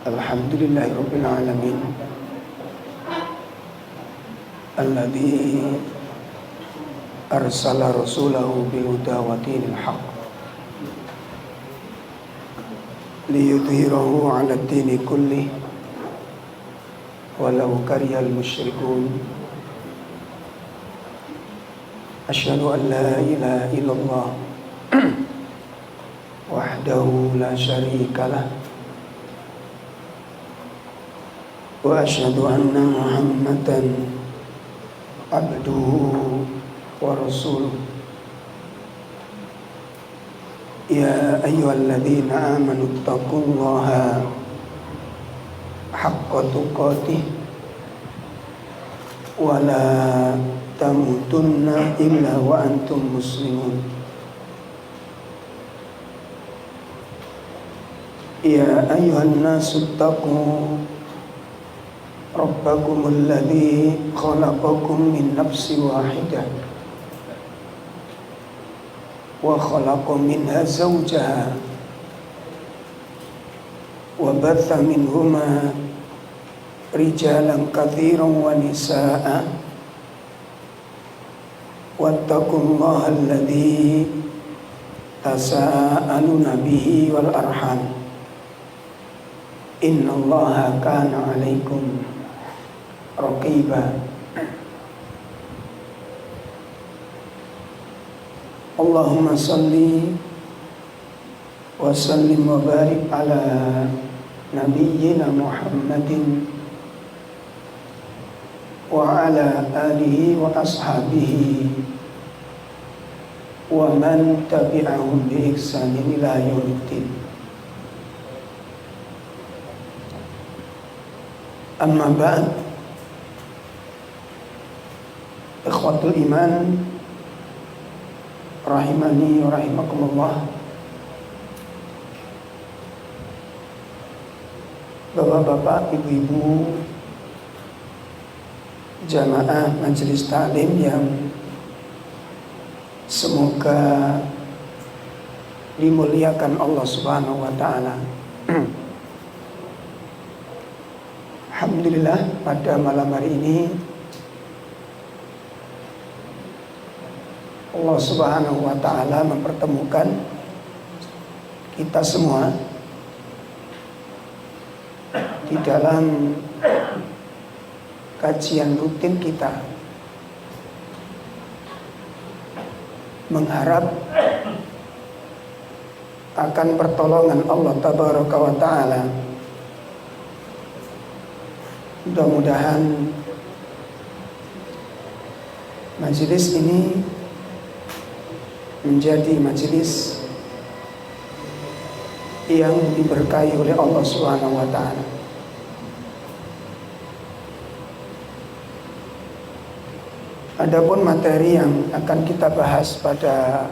Alhamdulillahirabbil alamin. Alladzi arsala rasulahu bil huda wa dinil haqq liyudhhirahu 'ala ad-dini kullih walau karihal musyrikun. Asyhadu an la ilaha illallah wahdahu la syarikalah wa asyhadu anna Muhammadan abduhu wa rasuluh. Ya ayyuhalladzina amanu taqullaha haqqa tuqatih wa la tamutunna illa wa antum muslimun. Ya ayyuhan nasu taqu rabbakumul ladzi khalaqakum min nafsin wahidah wa khalaqa minha zawjaha wa batha minhuma rijalan katsiran wa nisaa'a wattaqullaha alladzi tasaaluna bihi wal arham innallaha kana 'alaikum raqiba. Allahumma salli wa sallim wa barik ala nabiyyina Muhammadin wa ala alihi wa ashabihi wa man tabi'ahum bi ihsanin ila yaumiddin. Amma ba'd. Ikhwatul iman rahimani wa rahimakumullah. Bapak-bapak, ibu-ibu, jamaah majelis taklim yang semoga dimuliakan Allah Subhanahu wa taala. Alhamdulillah, pada malam hari ini Allah Subhanahu wa taala mempertemukan kita semua di dalam kajian rutin kita, mengharap akan pertolongan Allah Tabaraka wa taala. Mudah-mudahan majelis ini menjadi majelis yang diberkahi oleh Allah Subhanahu wa taala. Adapun materi yang akan kita bahas pada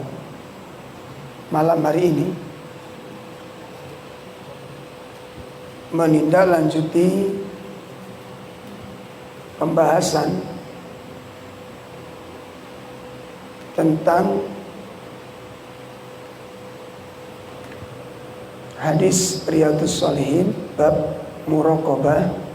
malam hari ini menindaklanjuti pembahasan tentang hadis Riyadhus Shalihin bab muraqabah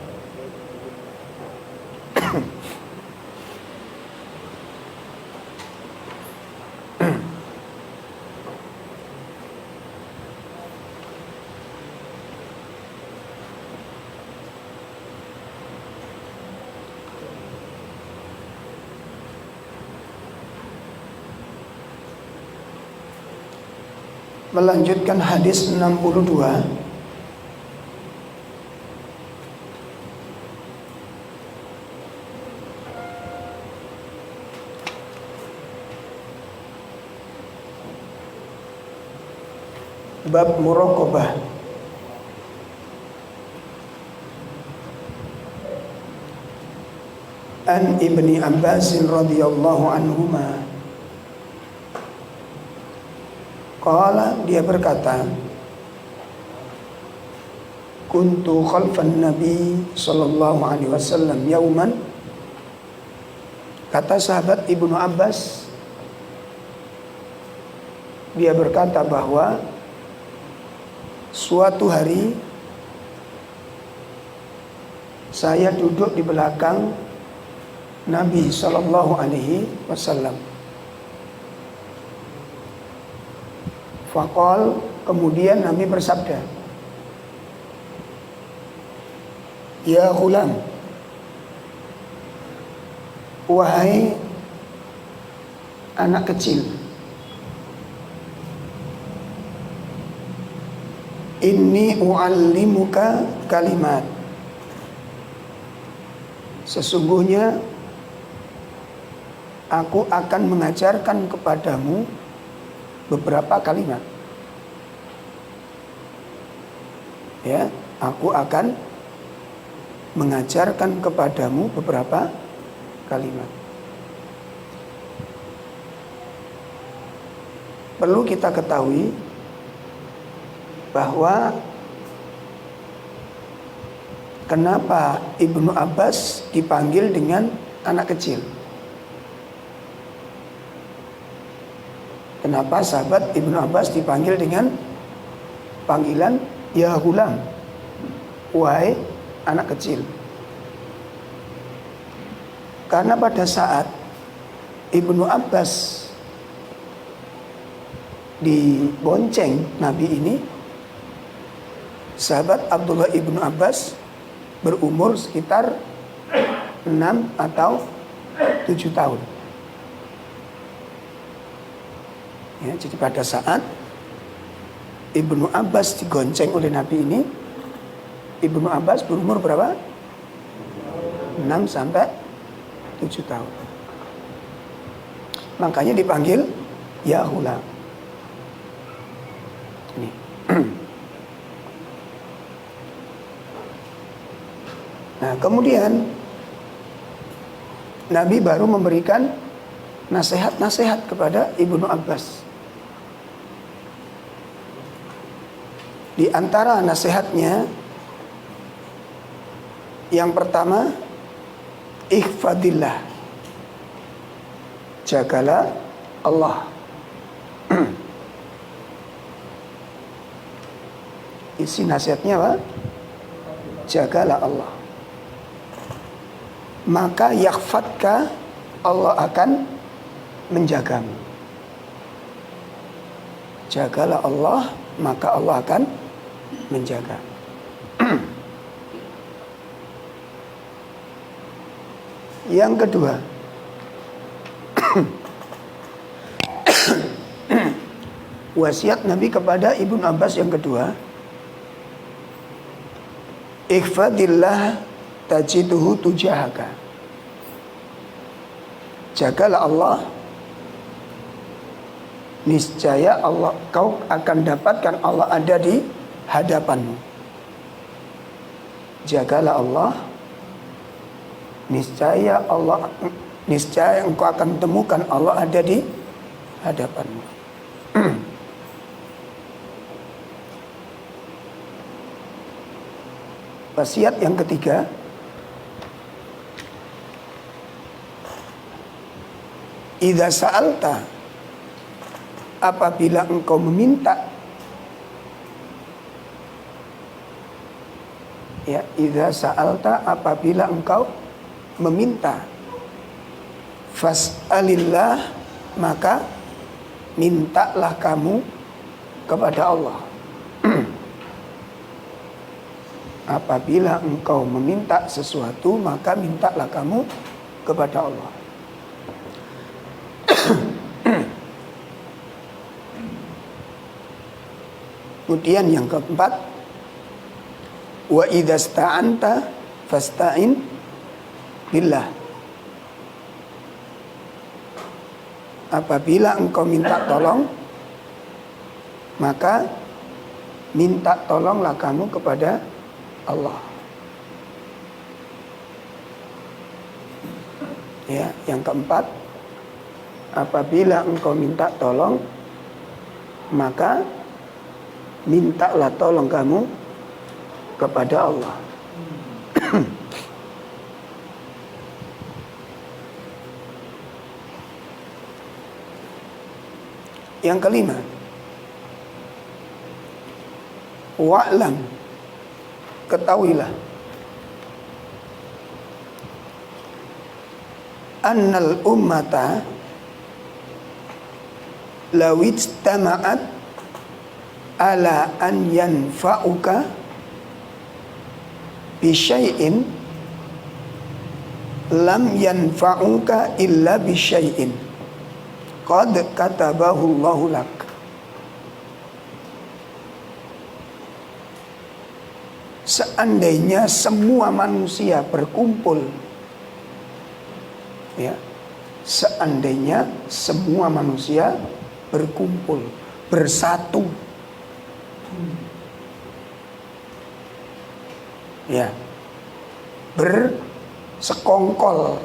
melanjutkan hadis 62 bab muraqabah. An Ibni Abbas radhiyallahu anhuma qala, dia berkata, kuntu khalfan nabi sallallahu alaihi wasallam yauman. Kata sahabat Ibnu Abbas, dia berkata bahwa suatu hari saya duduk di belakang Nabi Sallallahu Alaihi Wasallam. Faqal, kemudian Nabi bersabda, ya ghulam, wahai anak kecil, inni u'allimuka kalimat, sesungguhnya aku akan mengajarkan kepadamu beberapa kalimat. Ya, aku akan mengajarkan kepadamu beberapa kalimat. Perlu kita ketahui bahwa kenapa Ibnu Abbas dipanggil dengan anak kecil? Kenapa sahabat Ibnu Abbas dipanggil dengan panggilan ya ghulam, wahai anak kecil? Karena pada saat Ibnu Abbas dibonceng Nabi ini, sahabat Abdullah Ibnu Abbas berumur sekitar 6 atau 7 tahun. Ya, jadi pada saat Ibnu Abbas digonceng oleh Nabi ini, Ibnu Abbas berumur berapa? 6 sampai 7 tahun. Makanya dipanggil ya ghulam. Ini. Nah, kemudian Nabi baru memberikan nasihat-nasihat kepada Ibnu Abbas. Di antara nasihatnya, yang pertama, ihfadillah, jagalah Allah. Isi nasihatnya apa? Jagalah Allah. Maka yakhfadka, Allah akan menjagamu. Jagalah Allah, maka Allah akan menjaga. Yang kedua, wasiat Nabi kepada Ibnu Abbas yang kedua, ihfadillah tajiduhu tujahaka. Jagalah Allah, niscaya Allah, kau akan dapatkan Allah ada di hadapanmu. Jagalah Allah, niscaya engkau akan temukan Allah ada di hadapanmu. Wasiat yang ketiga, idza sa'alta, apabila engkau meminta, ya, idza sa'alta, apabila engkau meminta, fas'alillah, maka mintalah kamu kepada Allah. Apabila engkau meminta sesuatu, maka mintalah kamu kepada Allah. Kemudian yang keempat, wa idza sta'anta fasta'in billah. Apabila engkau minta tolong, maka minta tolonglah kamu kepada Allah. Ya, yang keempat, apabila engkau minta tolong, maka mintalah tolong kamu kepada Allah. Yang kelima, wa'lam, ketahuilah, annal ummata lawijtama'at ala an yanfa'uka bisyai'in lam yanfa'uka illa bisyai'in qad katabahu Allahu lak. Seandainya semua manusia berkumpul, ya, seandainya semua manusia berkumpul, bersatu, ya, bersekongkol.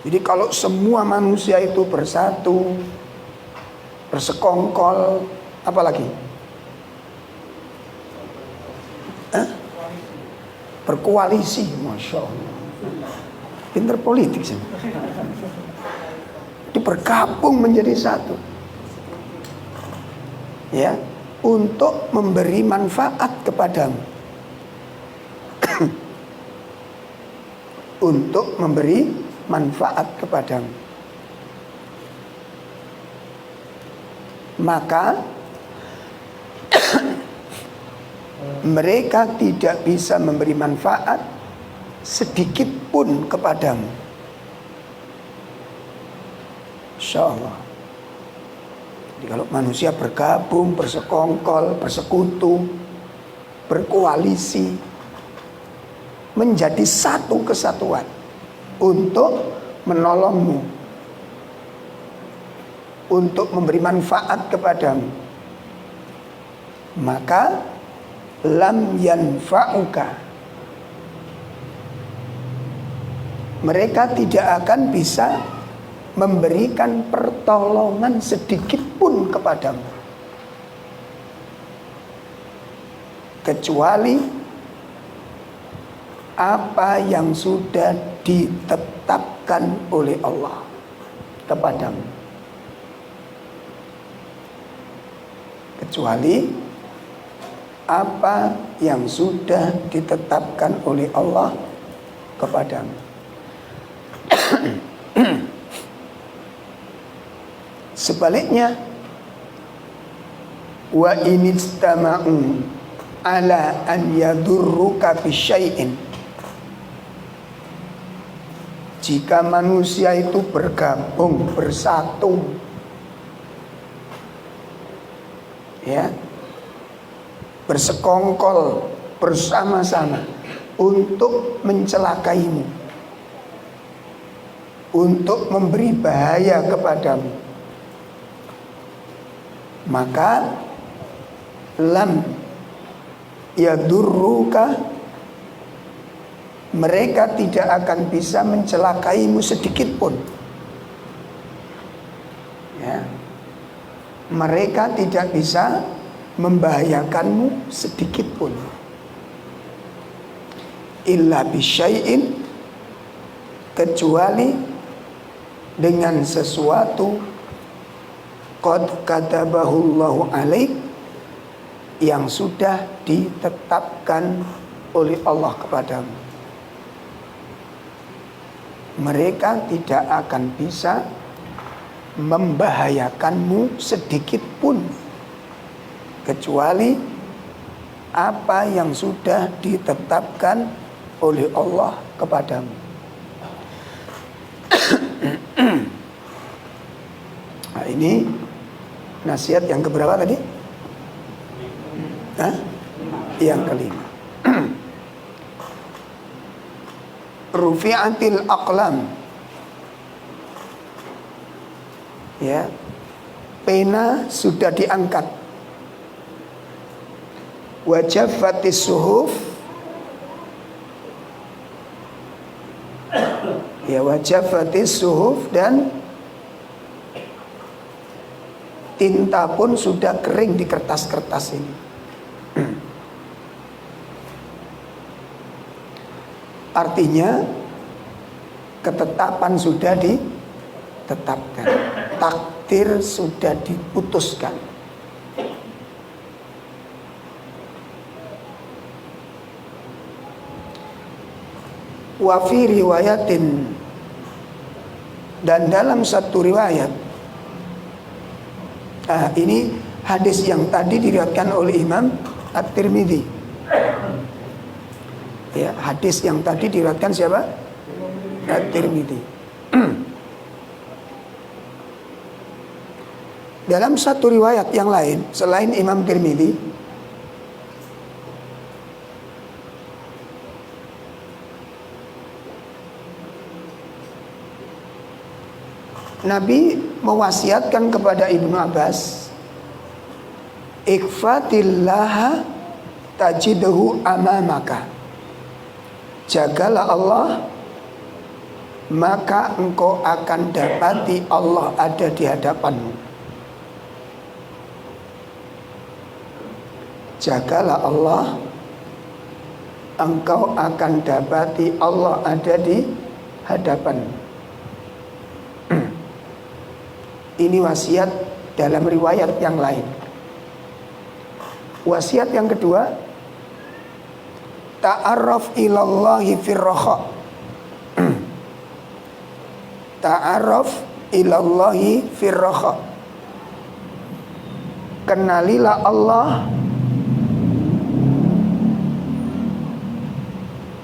Jadi kalau semua manusia itu bersatu, bersekongkol, apa lagi? Berkoalisi, masya Allah. Pinter politik sih. Jadi bergabung menjadi satu, ya, untuk memberi manfaat kepadamu. Untuk memberi manfaat kepadamu. Maka mereka tidak bisa memberi manfaat sedikit pun kepadamu. Insya Allah. Jadi kalau manusia bergabung, bersekongkol, bersekutu, berkoalisi, menjadi satu kesatuan untuk menolongmu, untuk memberi manfaat kepadamu, maka lam yanfa'uka, mereka tidak akan bisa memberikan pertolongan sedikit pun kepadamu, kecuali apa yang sudah ditetapkan oleh Allah kepadamu. Kecuali apa yang sudah ditetapkan oleh Allah kepadamu. Sebaliknya, wa inistama'u ala an yadurruka bisyai'in, jika manusia itu bergabung, bersatu, ya, bersekongkol bersama-sama untuk mencelakaimu, untuk memberi bahaya kepadamu, maka lam yadurruka, mereka tidak akan bisa mencelakaimu sedikit pun, ya. Mereka tidak bisa membahayakanmu sedikit pun, illa bisyai'in, kecuali dengan sesuatu qad katabahu Allahu alaik, yang sudah ditetapkan oleh Allah kepadamu. Mereka tidak akan bisa membahayakanmu sedikit pun, kecuali apa yang sudah ditetapkan oleh Allah kepadamu. Nah, ini nasihat yang keberapa tadi? Yang kelima. Rufi'atil aqlam, ya, pena sudah diangkat. Wajafatis suhuf, ya, wajafatis suhuf, dan tinta pun sudah kering di kertas-kertas ini. Artinya ketetapan sudah ditetapkan, takdir sudah diputuskan. Wa fi riwayatin, dan dalam satu riwayat, ini hadis yang tadi diriwayatkan oleh Imam At-Tirmidzi. Ya, hadis yang tadi diriwayatkan siapa? At-Tirmidzi. Dalam satu riwayat yang lain selain Imam Tirmidzi, Nabi mewasiatkan kepada Ibnu Abbas, ikfatillaha tajidhu amamaka. Jagalah Allah, maka engkau akan dapati Allah ada di hadapanmu. Jagalah Allah, engkau akan dapati Allah ada di hadapanmu. Ini wasiat dalam riwayat yang lain. Wasiat yang kedua, ta'arraf ilallahi firraha. Ta'arraf ilallahi firraha. Kenalilah Allah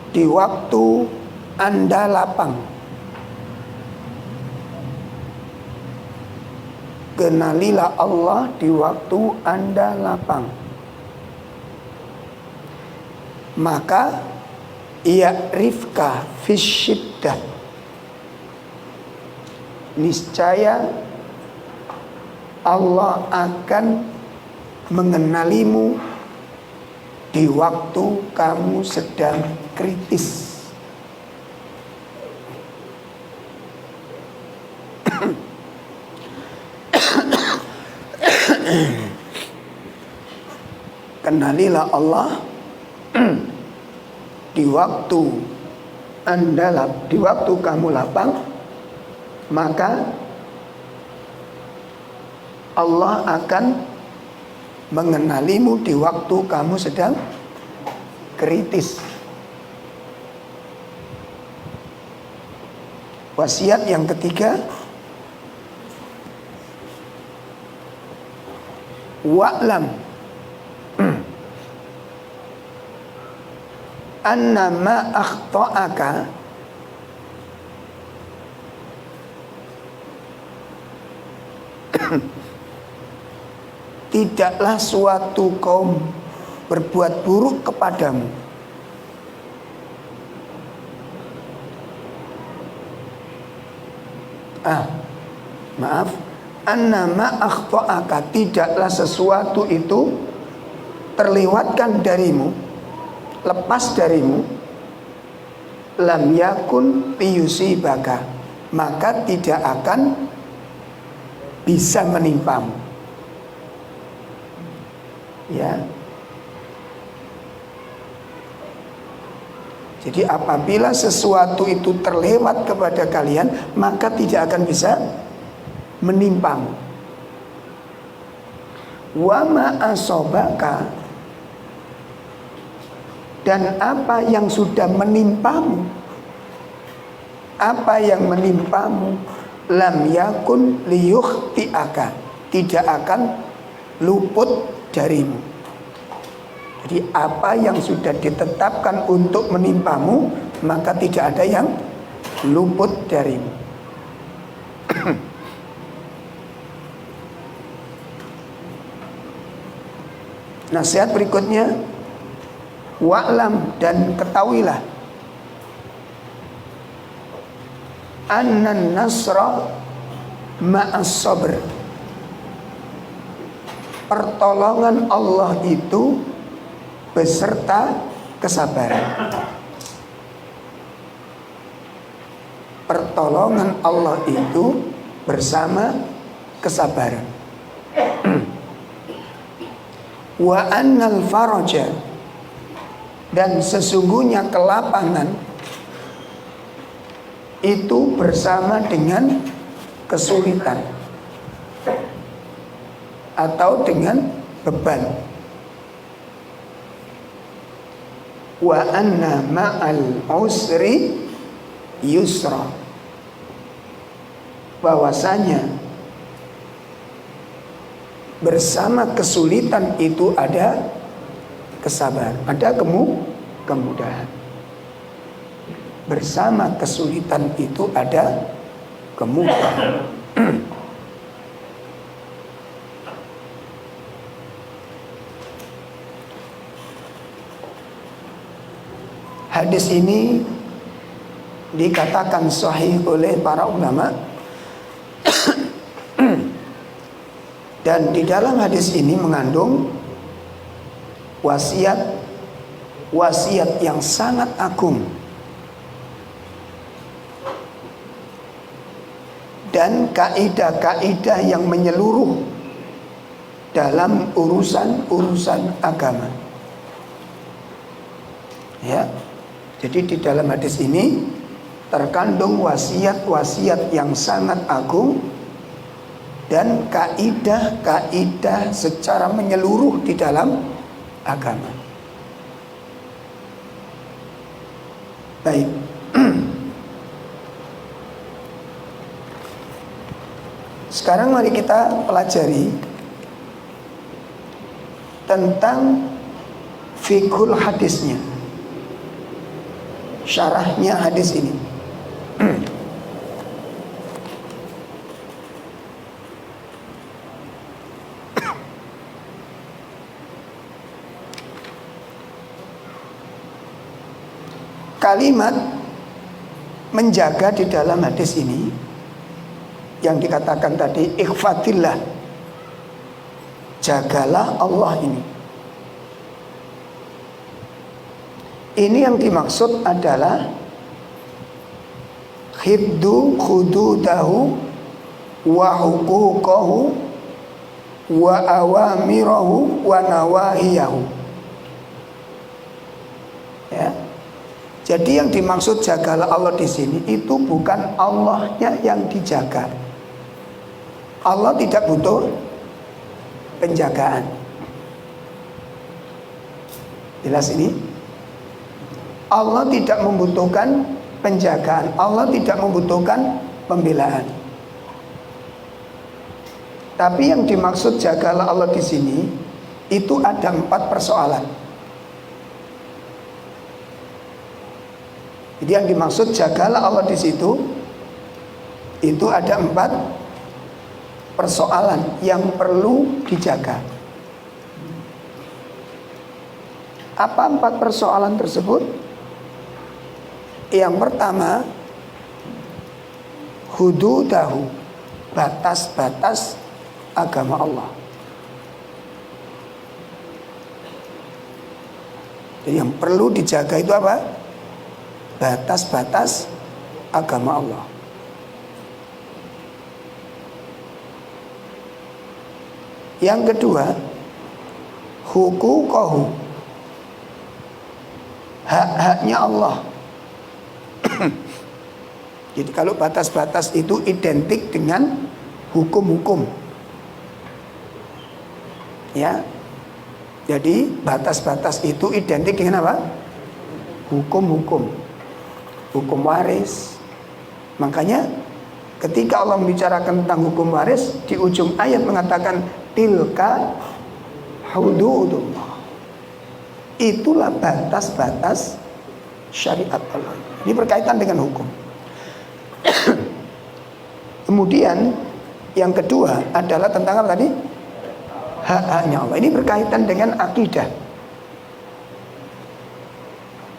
di waktu Anda lapang. Kenalilah Allah di waktu Anda lapang. Maka ya'rifka fisyiddah. Niscaya Allah akan mengenalimu di waktu kamu sedang kritis. Kenalilah Allah di waktu di waktu kamu lapang, maka Allah akan mengenalimu di waktu kamu sedang kritis. Wasiat yang ketiga, wa'lam anna ma akhta'aka tidaklah suatu kaum berbuat buruk kepadamu. Anna ma akhta'aka, tidaklah sesuatu itu terlewatkan darimu, lepas darimu, lam yakun liyusibaka, maka tidak akan bisa menimpamu. Ya. Jadi apabila sesuatu itu terlewat kepada kalian, maka tidak akan bisa menimpamu. Wa ma asobaka, dan apa yang sudah menimpamu, apa yang menimpamu, lam yakun liyukhti'aka, tidak akan luput darimu. Jadi apa yang sudah ditetapkan untuk menimpamu, maka tidak ada yang luput darimu. Nasihat berikutnya, wa'lam, dan ketahuilah, annan nasra ma'as sabr, pertolongan Allah itu beserta kesabaran. Pertolongan Allah itu bersama kesabaran. Wa annal faraja, dan sesungguhnya kelapangan itu bersama dengan kesulitan atau dengan beban. Wa anna ma'al usri yusra, bahwasanya bersama kesulitan itu ada kesabaran, ada kemudahan. Bersama kesulitan itu ada kemudahan. Hadis ini dikatakan sahih oleh para ulama. Dan di dalam hadis ini mengandung wasiat yang sangat agung dan kaidah-kaidah yang menyeluruh dalam urusan agama. Ya. Jadi di dalam hadis ini terkandung wasiat-wasiat yang sangat agung dan kaidah-kaidah secara menyeluruh di dalam agama. Baik. Sekarang mari kita pelajari tentang fiqhul hadisnya, syarahnya hadis ini. Kalimat menjaga di dalam hadis ini yang dikatakan tadi, ikhfatillah, jagalah Allah ini. Ini yang dimaksud adalah hibdu khududahu wa huquqahu wa awamirahu wa nawahiyahu. Ya. Jadi yang dimaksud jagalah Allah di sini itu bukan Allahnya yang dijaga. Allah tidak butuh penjagaan. Jelas ini? Allah tidak membutuhkan penjagaan. Allah tidak membutuhkan pembelaan. Tapi yang dimaksud jagalah Allah di sini itu ada 4 persoalan. Jadi yang dimaksud jagalah Allah di situ itu ada 4 persoalan yang perlu dijaga. Apa 4 persoalan tersebut? Yang pertama, hududahu, batas-batas agama Allah. Jadi yang perlu dijaga itu apa? Batas-batas agama Allah. Yang kedua, huquqahu, hak-haknya Allah. Jadi kalau batas-batas itu identik dengan hukum-hukum. Ya. Jadi batas-batas itu identik dengan apa? Hukum-hukum. Hukum waris. Makanya ketika Allah membicarakan tentang hukum waris, di ujung ayat mengatakan tilka hududullah. Itulah batas-batas syariat Allah. Ini berkaitan dengan hukum. Kemudian yang kedua adalah tentang apa tadi? Hak-haknya Allah. Ini berkaitan dengan akidah.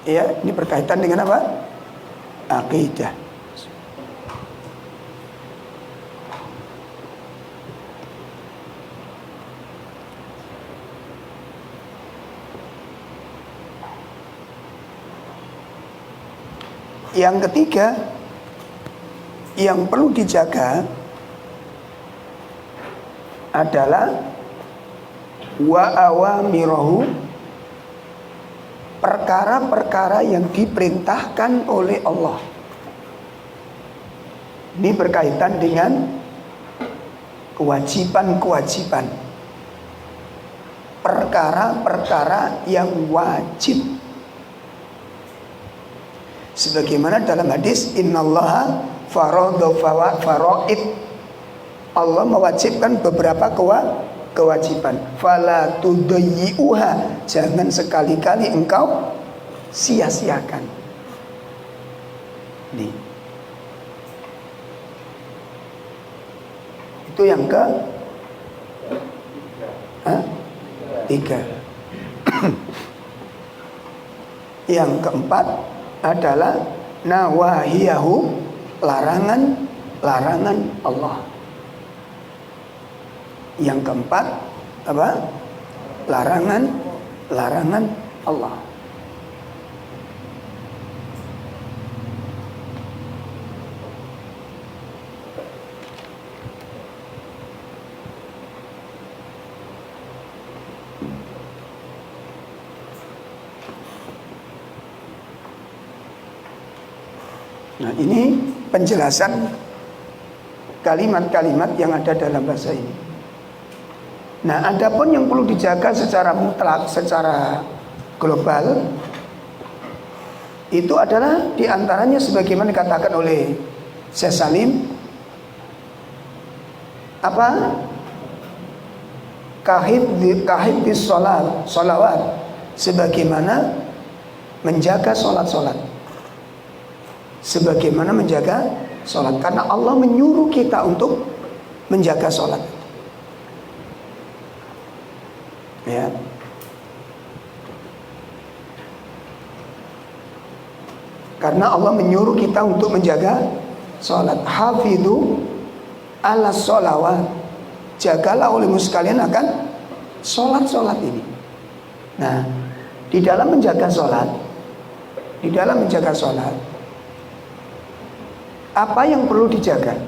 Ya, ini berkaitan dengan apa? Akidah. Yang ketiga yang perlu dijaga adalah wa awamirahu, perkara-perkara yang diperintahkan oleh Allah. Ini berkaitan dengan kewajiban-kewajiban, perkara-perkara yang wajib. Sebagaimana dalam hadis, innallaha faradha faraid. Allah mewajibkan beberapa kewajiban. Fala tudayyi'uha, jangan sekali-kali engkau sia-siakan. Nih. Itu yang tiga. Yang keempat adalah nawahiyahu, larangan Allah. Yang keempat apa? Larangan Allah. Nah, ini penjelasan kalimat-kalimat yang ada dalam bahasa ini. Nah, adapun yang perlu dijaga secara mutlak, secara global, itu adalah diantaranya sebagaimana dikatakan oleh Syekh Salim, apa? Kahidis sholawat, sebagaimana menjaga sholat. Sebagaimana menjaga sholat, karena Allah menyuruh kita untuk menjaga sholat. Ya. Karena Allah menyuruh kita untuk menjaga sholat. Hafidhu ala sholawat, jagalah olehmu sekalian akan sholat ini. Nah, di dalam menjaga sholat, apa yang perlu dijaga?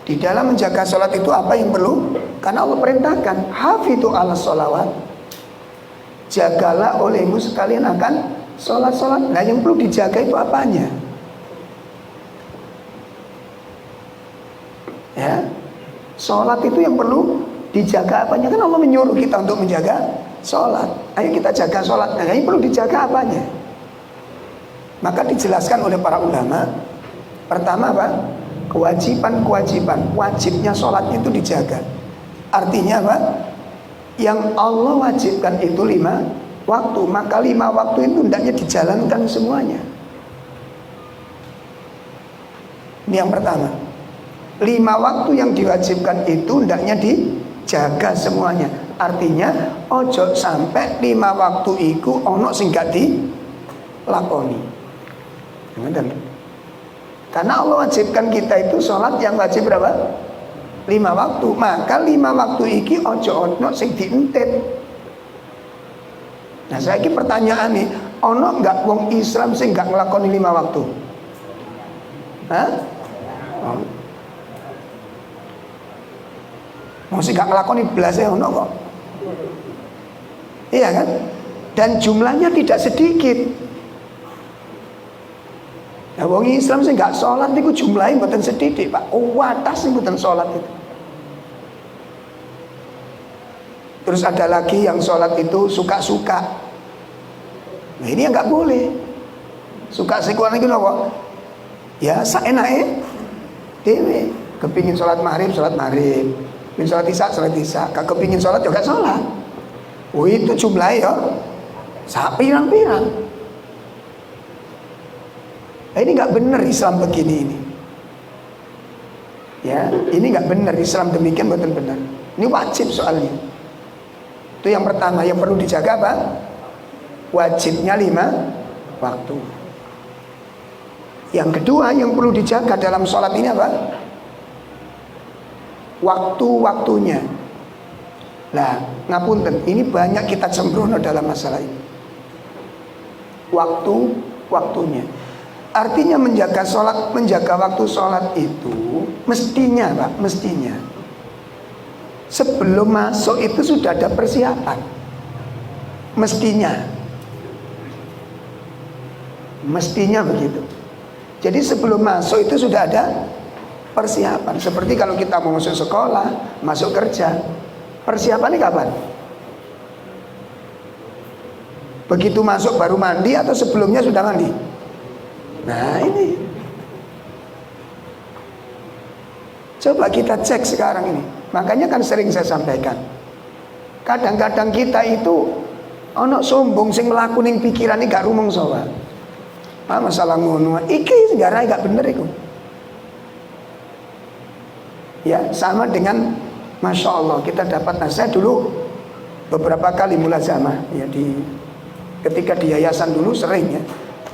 Di dalam menjaga sholat itu apa yang perlu? Karena Allah perintahkan, hafidhu ala sholawat, jagalah olehmu sekalian akan sholat. Nah, yang perlu dijaga itu apanya? Ya, sholat itu yang perlu dijaga apanya? Kan Allah menyuruh kita untuk menjaga sholat. Ayo kita jaga sholat. Nah, yang perlu dijaga apanya? Maka dijelaskan oleh para ulama, pertama apa? Kewajiban, wajibnya sholat itu dijaga. Artinya apa? Yang Allah wajibkan itu 5 waktu, maka 5 waktu itu hendaknya dijalankan semuanya. Ini yang pertama. 5 waktu yang diwajibkan itu hendaknya dijaga semuanya. Artinya ojo sampai 5 waktu itu ono sing gak dilakoni. Karena Allah wajibkan kita itu sholat yang wajib berapa? 5 waktu. Maka 5 waktu iki ojo ono sing dientet. Nah, saya ini pertanyaan nih, ono nggak wong Islam sing nggak ngelakoni 5 waktu? Hah? Oh. Mesti nggak ngelakoni belas ya ono kok. Iya kan? Dan jumlahnya tidak sedikit. Ya, wong Islam sih nggak sholat itu jumlahnya bukan sedikit, Pak. Watas sih bukan sholat itu. Terus ada lagi yang sholat itu suka-suka. Nah, ini yang nggak boleh. Suka-suka lagi loh. Ya, seenaknya. Dewe, kepingin sholat maghrib, kepingin sholat isya, gak kepingin sholat juga sholat. Oh, itu jumlahnya ya. Pirang-pirang. Ini nggak benar Islam begini ini. Ya, ini nggak benar Islam demikian, betul benar. Ini wajib soalnya. Itu yang pertama yang perlu dijaga apa? Wajibnya 5 waktu. Yang kedua yang perlu dijaga dalam sholat ini apa? Waktu-waktunya. Nah, ngapunten, ini banyak kita sembrono dalam masalah ini. Waktu-waktunya. Artinya menjaga sholat, menjaga waktu sholat itu mestinya Pak, mestinya sebelum masuk itu sudah ada persiapan. Mestinya begitu. Jadi sebelum masuk itu sudah ada persiapan. Seperti kalau kita mau masuk sekolah, masuk kerja, persiapannya kapan? Begitu masuk baru mandi atau sebelumnya sudah mandi? Nah ini, coba kita cek sekarang ini. Makanya kan sering saya sampaikan, kadang-kadang kita itu ono sombong sing mlaku ning pikiran iki gak rumangsa wae. Masalah ngono iki sejarah gak bener iku. Ya, sama dengan Masya Allah kita dapat nasihat dulu beberapa kali mulazamah ya, ketika di yayasan dulu sering ya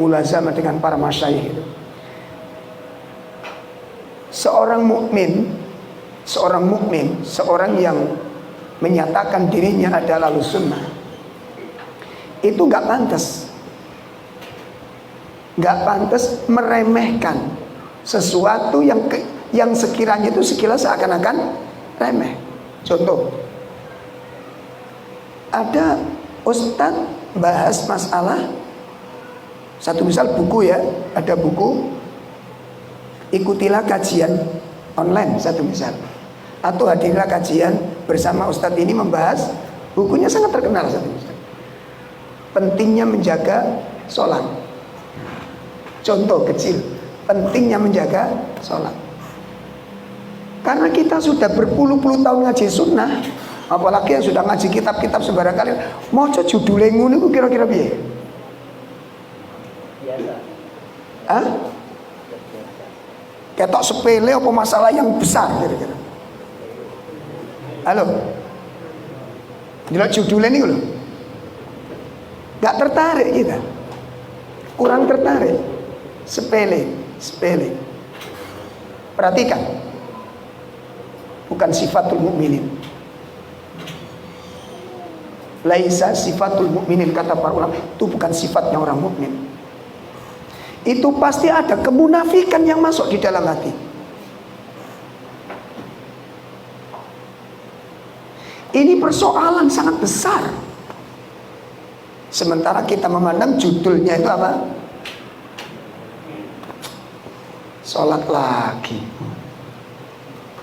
mulazamah dengan para masyayikh itu. Seorang mukmin, seorang yang menyatakan dirinya adalah Ahlussunnah, itu nggak pantas meremehkan sesuatu yang sekiranya itu sekilas seakan-akan remeh. Contoh, ada ustadz bahas masalah satu, misal buku ya, ada buku ikutilah kajian online satu misal, atau hadirlah kajian bersama ustadz ini membahas bukunya sangat terkenal satu misal, pentingnya menjaga sholat. Contoh kecil, pentingnya menjaga sholat. Karena kita sudah berpuluh-puluh tahun ngaji sunnah, apalagi yang sudah ngaji kitab-kitab sembarang kali, mau judulnya ngono iku kira-kira piye? Hah? Ketok sepele apa masalah yang besar kira-kira? Halo? Delok judulnya ini lho. Gak tertarik kita. Kurang tertarik. Sepele. Perhatikan. Bukan sifatul mukminin. Laisa sifatul mukminin, kata para ulama, itu bukan sifatnya orang mukmin. Itu pasti ada kemunafikan yang masuk di dalam hati. Ini persoalan sangat besar. Sementara kita memandang judulnya itu apa? Sholat lagi.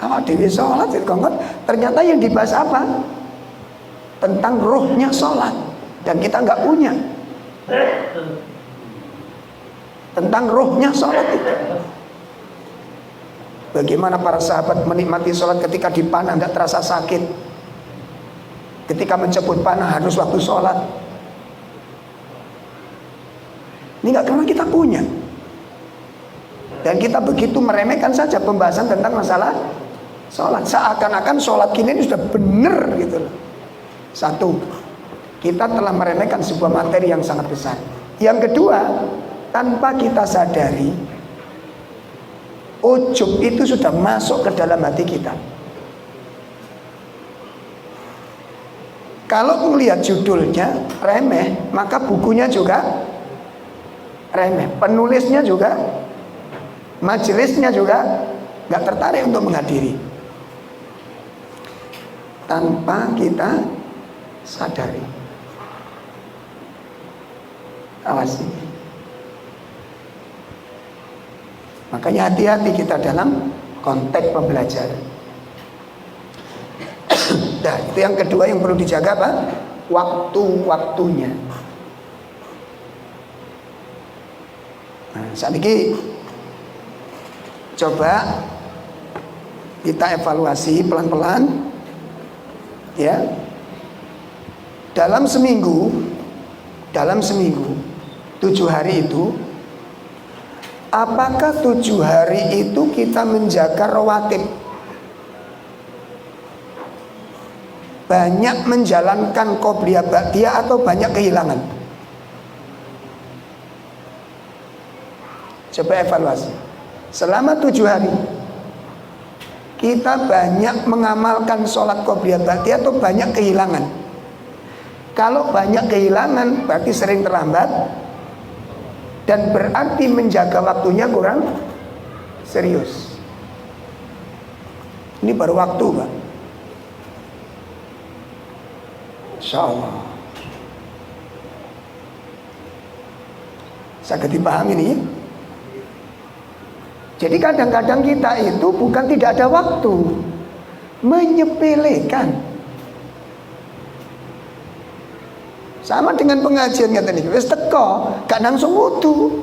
Awak dewi sholat, ternyata yang dibahas apa? Tentang rohnya sholat, dan kita nggak punya. Tentang rohnya sholat itu. Bagaimana para sahabat menikmati sholat ketika dipanah nggak terasa sakit, ketika mencabut panah harus waktu sholat. Ini nggak karena kita punya. Dan kita begitu meremehkan saja pembahasan tentang masalah sholat, seakan-akan sholat kini ini sudah benar gitu loh. Satu, kita telah meremehkan sebuah materi yang sangat besar. Yang kedua, tanpa kita sadari, ujub itu sudah masuk ke dalam hati kita. Kalau melihat judulnya remeh, maka bukunya juga remeh, penulisnya juga, majelisnya juga gak tertarik untuk menghadiri. Tanpa kita sadari. Awas. Makanya hati-hati kita dalam konteks pembelajaran. Nah, itu yang kedua yang perlu dijaga apa? Waktu-waktunya. Nah, saat ini coba kita evaluasi pelan-pelan. Ya, dalam seminggu 7 hari itu, apakah 7 hari itu kita menjaga rawatib, banyak menjalankan qobliyah ba'diyah atau banyak kehilangan? Coba evaluasi. Selama 7 hari kita banyak mengamalkan sholat qobliyah ba'diyah atau banyak kehilangan? Kalau banyak kehilangan berarti sering terlambat, dan berarti menjaga waktunya kurang serius. Ini baru waktu, Pak. Insya Allah. Saya dipahami ini. Jadi kadang-kadang kita itu bukan tidak ada waktu, menyepelekan. Sama dengan pengajian ngeten iki. Wis teko, gak langsung wudu.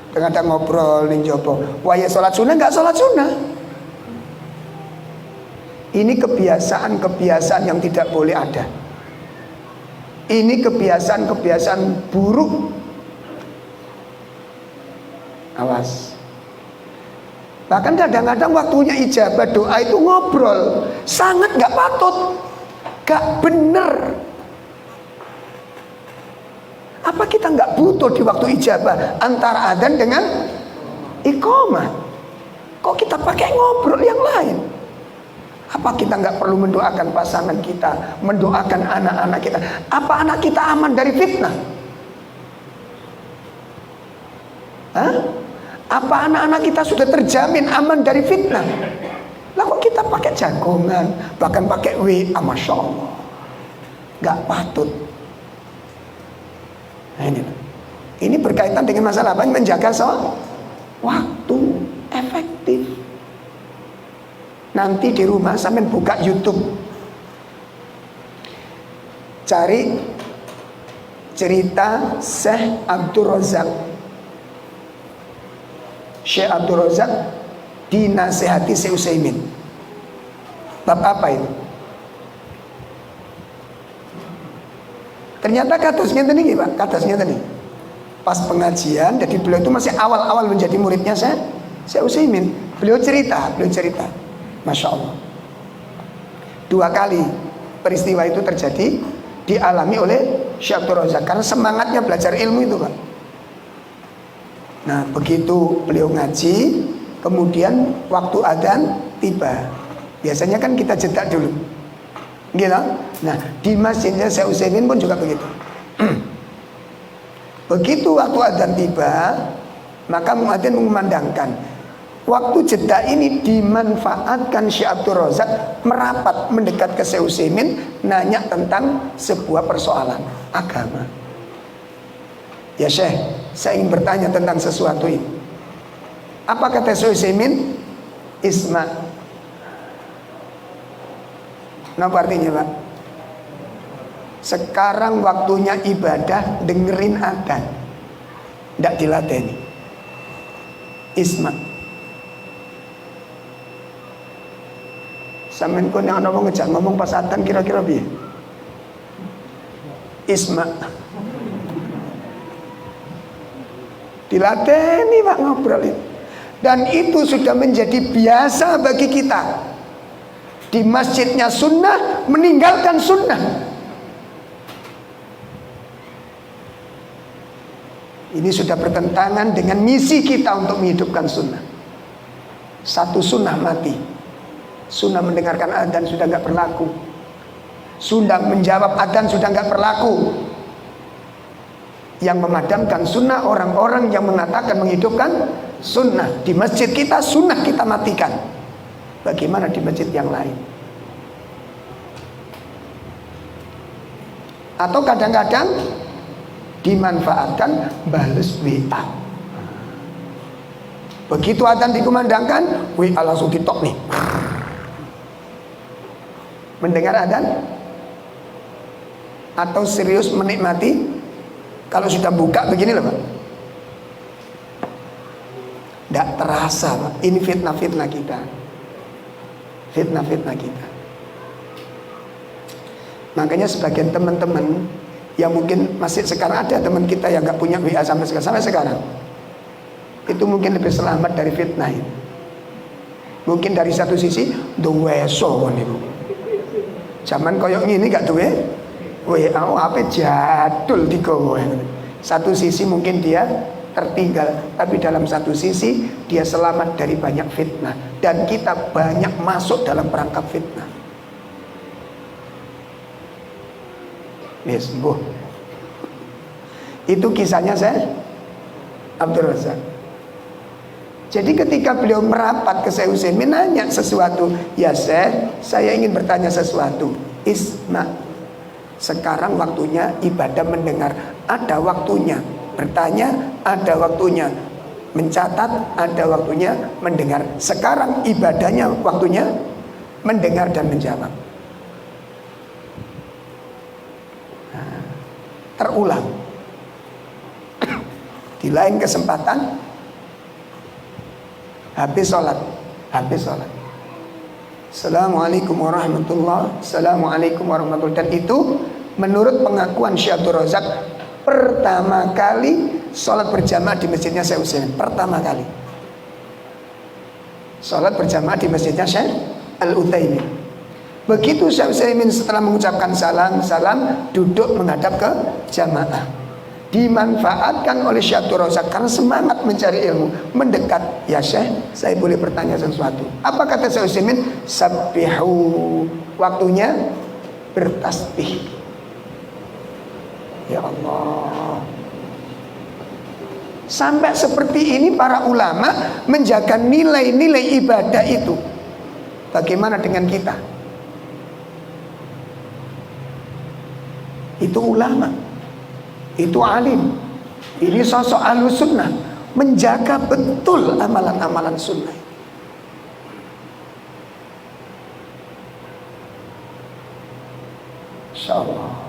Kadang ngobrol ning jopo. Waya salat sunah enggak salat sunah. Ini kebiasaan-kebiasaan yang tidak boleh ada. Ini kebiasaan-kebiasaan buruk. Awas. Bahkan kadang-kadang waktunya ijabah doa itu ngobrol. Sangat gak patut, gak bener. Apa kita gak butuh di waktu ijabah antara adzan dengan iqamah? Kok kita pakai ngobrol yang lain? Apa kita nggak perlu mendoakan pasangan kita, mendoakan anak-anak kita? Apa anak kita aman dari fitnah? Hah? Apa anak-anak kita sudah terjamin aman dari fitnah? Lah kok kita pakai jagongan, bahkan pakai WA, Masya Allah. Nggak patut. Nah, ini berkaitan dengan masalah apa? Menjaga waktu efektif. Nanti di rumah sampai buka YouTube, cari cerita Syekh Abdul Razak. Syekh Abdul Razak dinasihati Syekh Utsaimin. Bab apa itu? Ternyata kasusnya tadi Pak, kasusnya tadi. Pas pengajian, jadi beliau itu masih awal-awal menjadi muridnya Syekh Utsaimin. Beliau cerita. Masya Allah. 2 kali peristiwa itu terjadi, dialami oleh Syekh Abdul Razak karena semangatnya belajar ilmu itu Pak. Nah begitu beliau ngaji, kemudian waktu adzan tiba. Biasanya kan kita jeda dulu, gitu. Nah di masjidnya Syekh Utsaimin pun juga begitu. Begitu waktu adzan tiba, maka muadzin mengumandangkan. Waktu jeda ini dimanfaatkan Syekh Abdul Razak merapat mendekat ke Syekh Utsaimin, nanya tentang sebuah persoalan agama. Ya Syekh, saya ingin bertanya tentang sesuatu ini. Apa kata Syekh Utsaimin? Isma. Apa artinya Pak? Sekarang waktunya ibadah, dengerin adzan. Tidak dilateni. Isma. Sampeyan kok nek ana wong ngejak ngomong pas adzan kira-kira piye? Isma. Dilateni Pak ngobrol itu. Dan itu sudah menjadi biasa bagi kita. Di masjidnya sunnah, meninggalkan sunnah. Ini sudah bertentangan dengan misi kita untuk menghidupkan sunnah. Satu sunnah mati. Sunnah mendengarkan adzan sudah nggak berlaku. Sunnah menjawab adzan sudah nggak berlaku. Yang memadamkan sunnah orang-orang yang mengatakan menghidupkan sunnah. Di masjid kita sunnah kita matikan. Bagaimana di masjid yang lain? Atau kadang-kadang dimanfaatkan balas WA. Begitu adzan dikumandangkan, WA langsung ditok nih. Mendengar adzan atau serius menikmati? Kalau sudah buka begini loh Pak, tidak terasa Pak. Ini fitnah-fitnah kita. Fitnah-fitnah kita. Makanya sebagian teman-teman yang mungkin masih sekarang ada teman kita yang gak punya WA sampai sekarang, itu mungkin lebih selamat dari fitnah ini. Mungkin dari satu sisi duweso niku. Zaman koyok ini gak duwe WA, HP jadul digowo. Satu sisi mungkin dia tertinggal, tapi dalam satu sisi dia selamat dari banyak fitnah, dan kita banyak masuk dalam perangkap fitnah. Yes, Bu. Itu kisahnya saya Abdul Razak. Jadi ketika beliau merapat ke Syekh Utsaimin nanya sesuatu, ya Syekh, saya ingin bertanya sesuatu. Isma, sekarang waktunya ibadah mendengar, ada waktunya bertanya, ada waktunya mencatat, ada waktunya mendengar. Sekarang ibadahnya waktunya mendengar dan menjawab. Nah, terulang. Di lain kesempatan habis sholat. Assalamualaikum warahmatullahi, assalamualaikum warahmatullahi. Dan itu menurut pengakuan Syekh Abdul Razak pertama kali sholat berjamaah di masjidnya Syekh Utsaimin. Pertama kali sholat berjamaah di masjidnya Syekh Al-Utsaimin. Begitu Syekh Utsaimin setelah mengucapkan salam duduk menghadap ke jamaah. Dimanfaatkan oleh Syekh Abdul Razak karena semangat mencari ilmu, mendekat. Ya Syekh, saya boleh bertanya sesuatu? Apa kata Syekh Utsaimin? Sabbihu, waktunya bertasbih. Ya Allah, sampai seperti ini para ulama menjaga nilai-nilai ibadah itu. Bagaimana dengan kita? Itu ulama, itu alim, ini sosok ahlus sunnah, menjaga betul amalan-amalan sunnah. Insyaallah.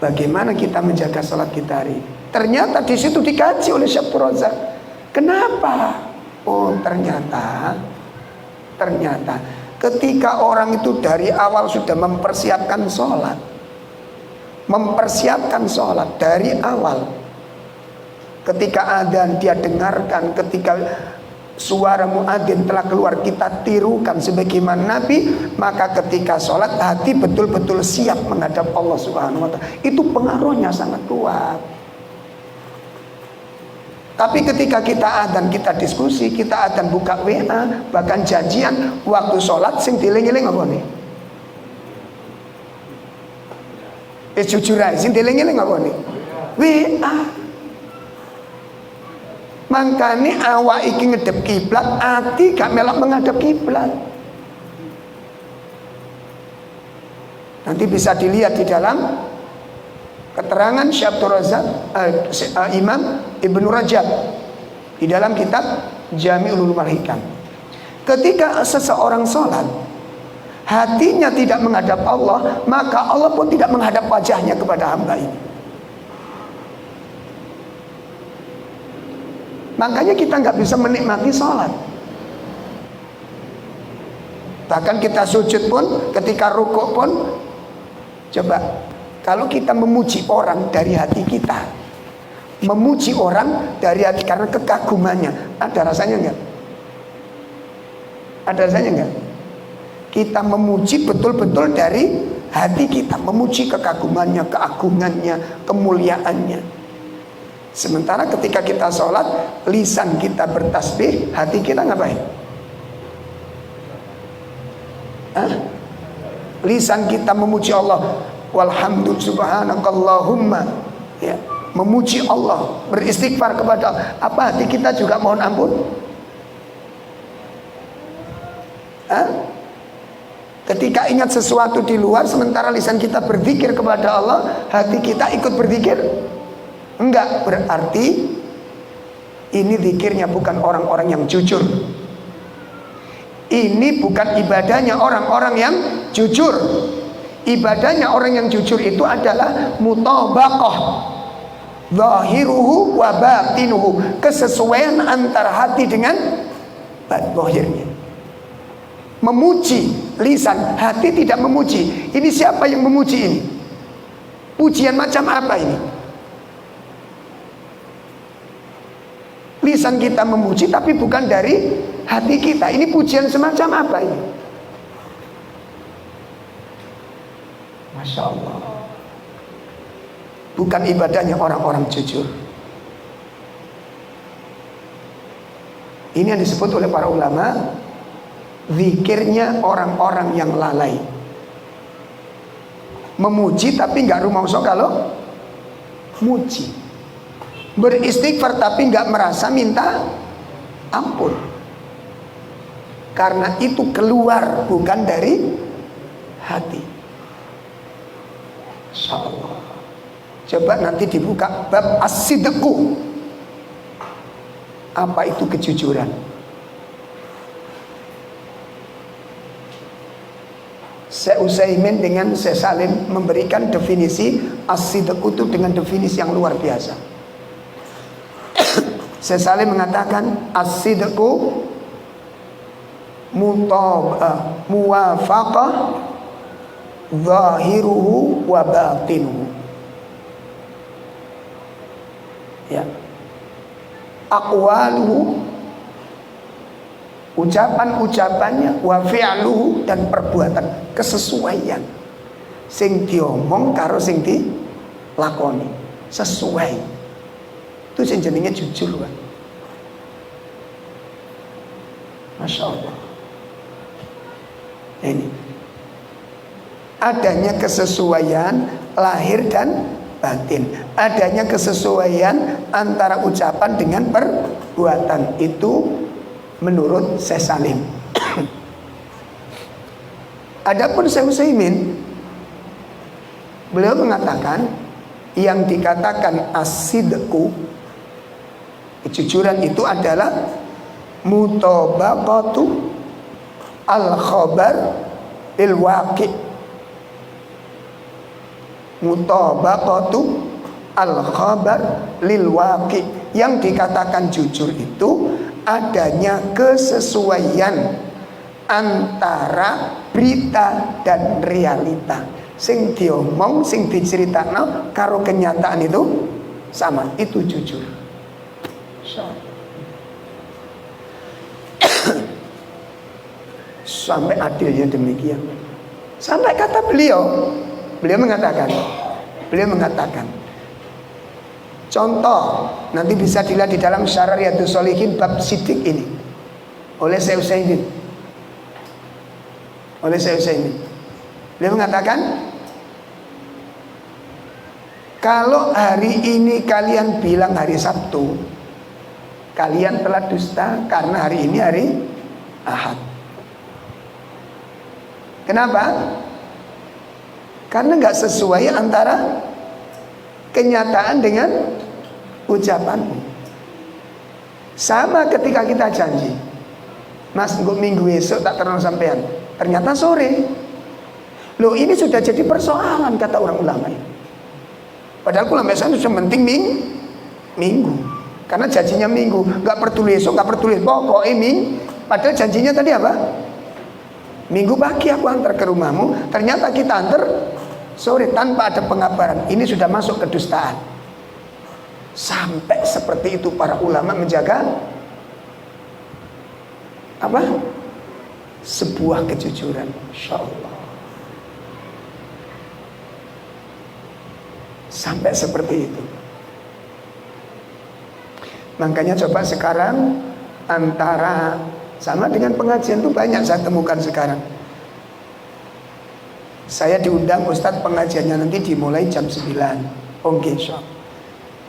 Bagaimana kita menjaga salat kita hari ini? Ternyata di situ dikaji oleh Syekh Abdul Razak. Kenapa? Oh, ternyata ketika orang itu dari awal sudah mempersiapkan sholat dari awal. Ketika adzan dia dengarkan, ketika suara muadzin telah keluar kita tirukan sebagaimana Nabi, maka ketika sholat hati betul-betul siap menghadap Allah Subhanahu wa ta'ala. Itu pengaruhnya sangat kuat. Tapi ketika kita adzan, kita diskusi, kita adzan buka WA, bahkan janjian waktu sholat sing dieling-eling apa nih? Jujur aja, sing dieling-eling apa nih? WA. Makanya awak iki ngedep kiblat, ati gak melok menghadap kiblat. Nanti bisa dilihat di dalam keterangan Syekh Abdul Razak, Imam Ibnu Rajab di dalam kitab Jami'ul Ulum wal Hikam. Ketika seseorang sholat hatinya tidak menghadap Allah, maka Allah pun tidak menghadap wajahnya kepada hamba ini. Makanya kita nggak bisa menikmati sholat. Bahkan kita sujud pun, ketika rukuk pun, coba kalau kita memuji orang dari hati kita, memuji orang dari hati karena kekagumannya, ada rasanya nggak? Ada rasanya nggak? Kita memuji betul-betul dari hati kita, memuji kekagumannya, keagungannya, kemuliaannya. Sementara ketika kita sholat, lisan kita bertasbih, hati kita ngapain? Lisan kita memuji Allah, walhamdulillah subhanakallahumma, ya, memuji Allah, beristighfar kepada Allah. Apa hati kita juga mohon ampun? Ketika ingat sesuatu di luar, sementara lisan kita berzikir kepada Allah, hati kita ikut berzikir? Enggak, berarti ini zikirnya bukan orang-orang yang jujur. Ini bukan ibadahnya orang-orang yang jujur. Ibadahnya orang yang jujur itu adalah mutabaqah zahiruhu wa batinuhu, kesesuaian antara hati dengan zahirnya. Memuji lisan, hati tidak memuji. Ini siapa yang memuji ini? Pujian macam apa ini? Lisan kita memuji tapi bukan dari hati kita. Ini pujian semacam apa ini? Masya Allah. Bukan ibadahnya orang-orang jujur. Ini yang disebut oleh para ulama zikirnya orang-orang yang lalai. Memuji tapi nggak rumangsa kalau muji. Beristighfar tapi nggak merasa minta ampun, karena itu keluar bukan dari hati. Insyaallah. Coba nanti dibuka bab as-sidqu. Apa itu kejujuran? Syekh Utsaimin dengan Syekh Salim memberikan definisi as-sidqu itu dengan definisi yang luar biasa. Syekh Salim mengatakan as-sidqu muwafaqah zahiruhu wa batinuhu. Ya. Aqwaluhu, ucapan-ucapannya, wa fi'luhu, dan perbuatan, kesesuaian sing diomong karo sing dilakoni sesuai. Itu sing jenenge jujur, Pak. Masya Allah. Ini adanya kesesuaian lahir dan batin, adanya kesesuaian antara ucapan dengan perbuatan, itu menurut Syekh Salim. Adapun Syekh Utsaimin, beliau mengatakan yang dikatakan as-sidqu, kejujuran, itu adalah mutabaqatu al-khabar lil waqi'. Mutabaqatu al-khabar lil waqi'. Yang dikatakan jujur itu adanya kesesuaian antara berita dan realita. Sing diomong, sing diceritakno karo kenyataan itu sama, itu jujur. Sampai adilnya demikian. Sampai kata beliau mengatakan, contoh nanti bisa dilihat di dalam Syarah Riyadhus Shalihin bab sidik ini oleh Syekh Utsaimin. Beliau mengatakan, kalau hari ini kalian bilang hari Sabtu, kalian telah dusta karena hari ini hari Ahad. Kenapa? Karena nggak sesuai antara kenyataan dengan ucapanmu. Sama ketika kita janji, Mas, untuk minggu esok tak terang sampean, ternyata sore. Loh, ini sudah jadi persoalan kata orang ulama ini. Padahal ulama saya sudah penting minggu, karena janjinya minggu, nggak peduli esok, nggak peduli pokoknya minggu. Padahal janjinya tadi apa? Minggu pagi aku antar ke rumahmu, ternyata kita antar sore tanpa ada pengabaran. Ini sudah masuk kedustaan. Sampai seperti itu para ulama menjaga apa? Sebuah kejujuran. Insya Allah. Sampai seperti itu. Makanya coba sekarang antara sama dengan pengajian itu banyak saya temukan sekarang. Saya diundang Ustadz, pengajiannya nanti dimulai jam 9. Oke, insya Allah.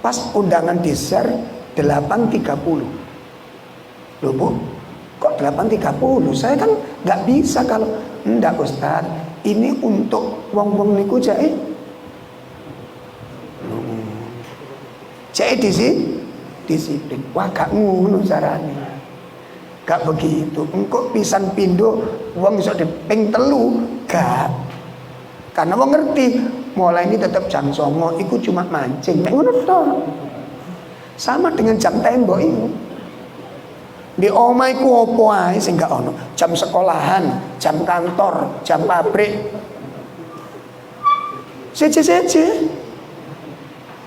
Pas undangan di-share 8.30. Loh Bu, kok 8.30? Saya kan gak bisa kalau enggak Ustadz, ini untuk wong-wong niku jae. Jae disiplin. Wah gak ngono carane. Gak begitu. Engkau pisan pindo wong iso diping 3, gak. Karena wong ngerti mulai ini tetap jam 09.00 iku cuma mancing. Nek ngono to. Sama dengan jam tembok itu. Di omah iku opo ae sing gak ono? Jam sekolahan, jam kantor, jam pabrik. Seje.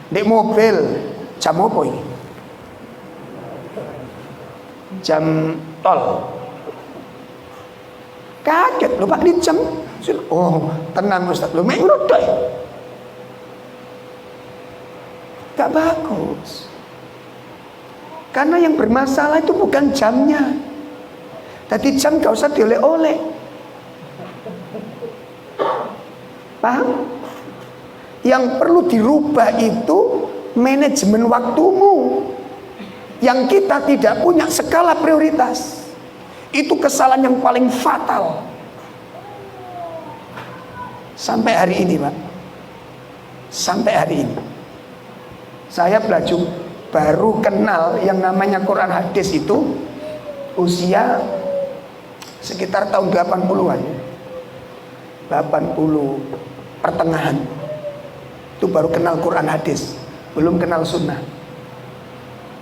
Di mobil jam opo iki? Jam tol. Kaget lho Pak, di jam. Oh, tenang Ustaz. Lho mek ngono tok. Gak bagus. Karena yang bermasalah itu bukan jamnya. Tadi jam gak usah dioleh-oleh. Paham? Yang perlu dirubah itu manajemen waktumu. Yang kita tidak punya skala prioritas. Itu kesalahan yang paling fatal. Sampai hari ini Pak. Sampai hari ini saya baru kenal yang namanya Quran hadis itu usia sekitar tahun 80-an. 80 pertengahan. Itu baru kenal Quran hadis, belum kenal sunnah.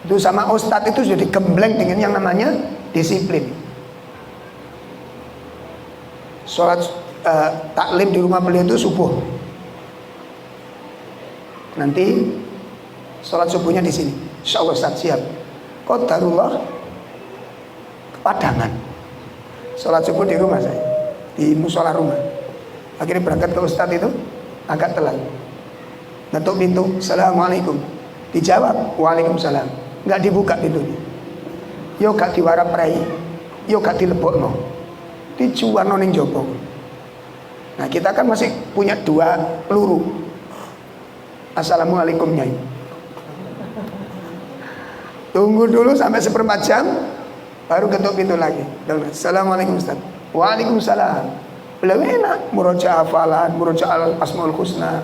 Itu sama ustadz itu sudah digembleng dengan yang namanya disiplin. Sholat taklim di rumah beliau itu subuh. Nanti sholat subuhnya di sini. Insya Allah Ustaz siap. Qadarullah Padangan. Sholat subuh di rumah saya, di musola rumah. Akhirnya berangkat ke Ustadz itu agak telat. Ngetuk pintu, Assalamualaikum. Dijawab, Waalaikumsalam. Nggak dibuka pintunya. Yo gak diwarap rai, yo gak dilebokno, dicuwarno ning jaba. Nah kita kan masih punya 2 peluru. Assalamualaikum Nyai. Tunggu dulu sampai 1/4 jam, baru ketuk pintu lagi. Assalamualaikum Ustaz. Waalaikumsalam. Belum enak, murojaah hafalan, murojaah asmaul husna,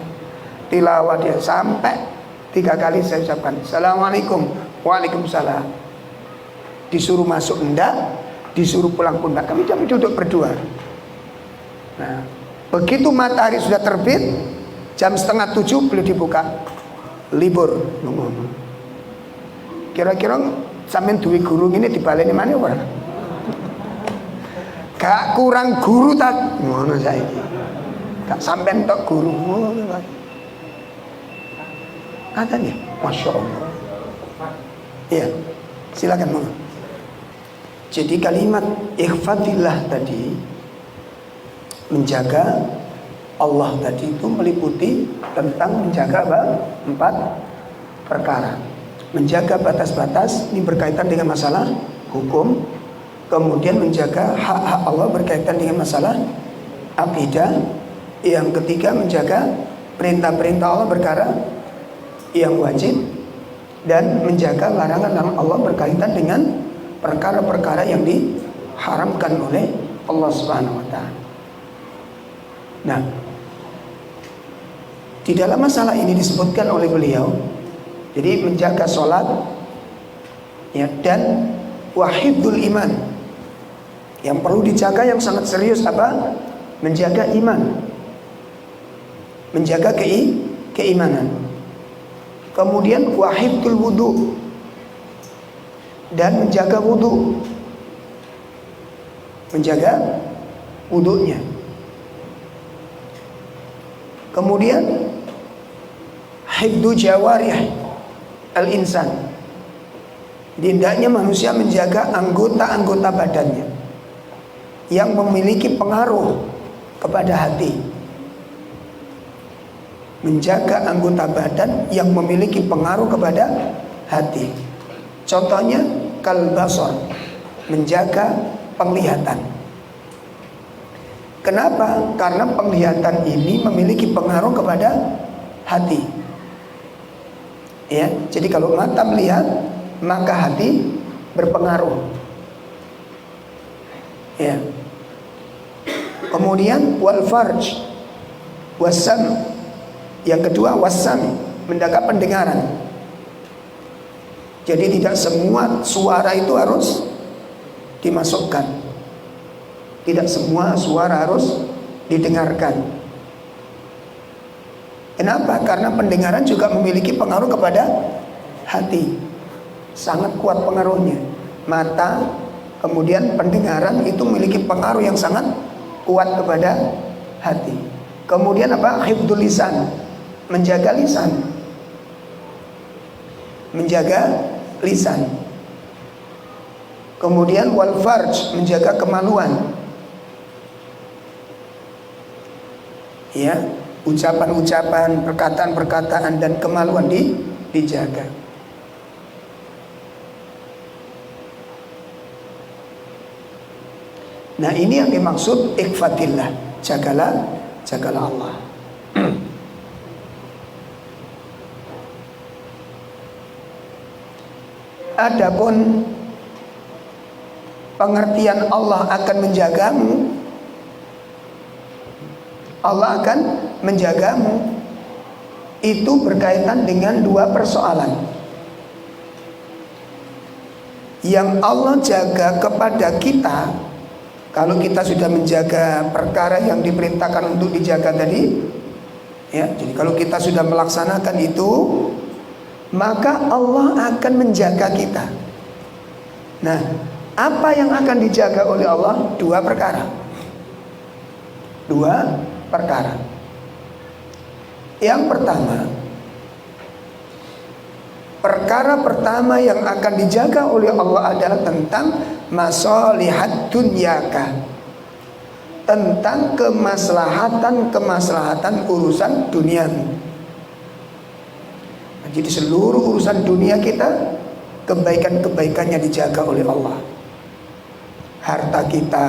tilawah dia sampai 3 kali saya ucapkan Assalamualaikum, Waalaikumsalam. Disuruh masuk enggak, disuruh pulang pun enggak. Kami duduk berdua. Nah, begitu matahari sudah terbit, jam 6:30 beliau dibuka. Libur. Kira-kira sampean duwe guru ini dibaleni mana ora? Gak kurang guru tak ngono saiki. Gak sampean tok guru. Katanya, Masya Allah. Iya, silakan Mama. Jadi kalimat ikhfatillah tadi, menjaga Allah tadi itu meliputi tentang menjaga 4 perkara. Menjaga batas-batas ini berkaitan dengan masalah hukum. Kemudian menjaga hak-hak Allah berkaitan dengan masalah akidah. Yang ketiga menjaga perintah-perintah Allah perkara yang wajib. Dan menjaga larangan Allah berkaitan dengan perkara-perkara yang diharamkan oleh Allah Subhanahu wa Ta'ala. Nah, di dalam masalah ini disebutkan oleh beliau, jadi menjaga sholat ya, dan wahidul iman. Yang perlu dijaga yang sangat serius apa? Menjaga iman, menjaga keimanan. Kemudian wahidul wudu, dan menjaga wudu, menjaga wudunya. Kemudian hifdzu jawarih al-insan, hendaknya manusia menjaga anggota-anggota badannya yang memiliki pengaruh kepada hati. Menjaga anggota badan yang memiliki pengaruh kepada hati. Contohnya kalbasar, menjaga penglihatan. Kenapa? Karena penglihatan ini memiliki pengaruh kepada hati. Ya, jadi kalau mata melihat, maka hati berpengaruh. Ya. Kemudian wal farj wasam. Yang kedua wasam, menjaga pendengaran. Jadi tidak semua suara itu harus dimasukkan. Tidak semua suara harus didengarkan. Kenapa? Karena pendengaran juga memiliki pengaruh kepada hati. Sangat kuat pengaruhnya. Mata, kemudian pendengaran itu memiliki pengaruh yang sangat kuat kepada hati. Kemudian apa? Hifdzul lisan, menjaga lisan. Menjaga lisan. Kemudian wal farj, menjaga kemaluan. Ya, ucapan-ucapan, perkataan-perkataan dan kemaluan dijaga. Nah, ini yang dimaksud ikhfatillah, jagalah Allah. Adapun pengertian Allah akan menjagamu, Allah akan menjagamu, itu berkaitan dengan 2 persoalan. Yang Allah jaga kepada kita Kalau kita sudah menjaga perkara yang diperintahkan untuk dijaga tadi, ya, jadi kalau kita sudah melaksanakan itu, maka Allah akan menjaga kita. Nah, apa yang akan dijaga oleh Allah? Dua perkara. Yang perkara pertama yang akan dijaga oleh Allah adalah tentang masalihat dunyaka, tentang kemaslahatan urusan dunia. Jadi seluruh urusan dunia kita, kebaikannya dijaga oleh Allah. Harta kita,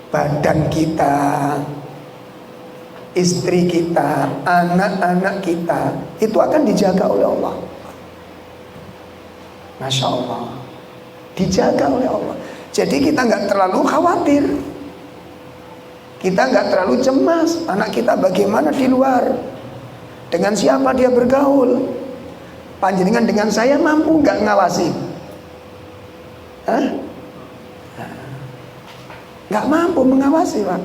badan kita, istri kita, anak-anak kita, itu akan dijaga oleh Allah. Masya Allah, dijaga oleh Allah. Jadi kita nggak terlalu khawatir, kita nggak terlalu cemas. Anak kita bagaimana di luar, dengan siapa dia bergaul. Panjenengan dengan saya mampu nggak ngawasi? Nggak mampu mengawasi, Pak.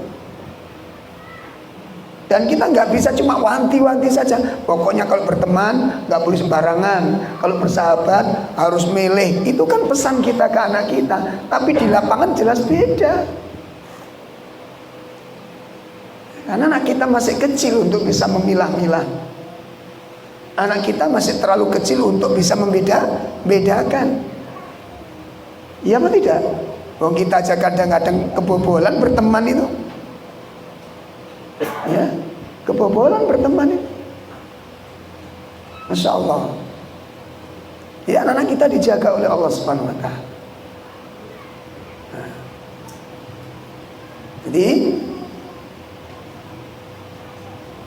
Dan kita nggak bisa cuma wanti-wanti saja. Pokoknya kalau berteman nggak boleh sembarangan, kalau bersahabat harus milih. Itu kan pesan kita ke anak kita. Tapi di lapangan jelas beda. Karena anak kita masih kecil untuk bisa memilah-milah. Anak kita masih terlalu kecil untuk bisa membedakan. Iya apa tidak? Wong kita aja kadang-kadang kebobolan berteman itu. Ya, kebobolan berteman itu. Masya Allah. Ya, anak-anak kita dijaga oleh Allah Subhanahu wa Ta'ala. Jadi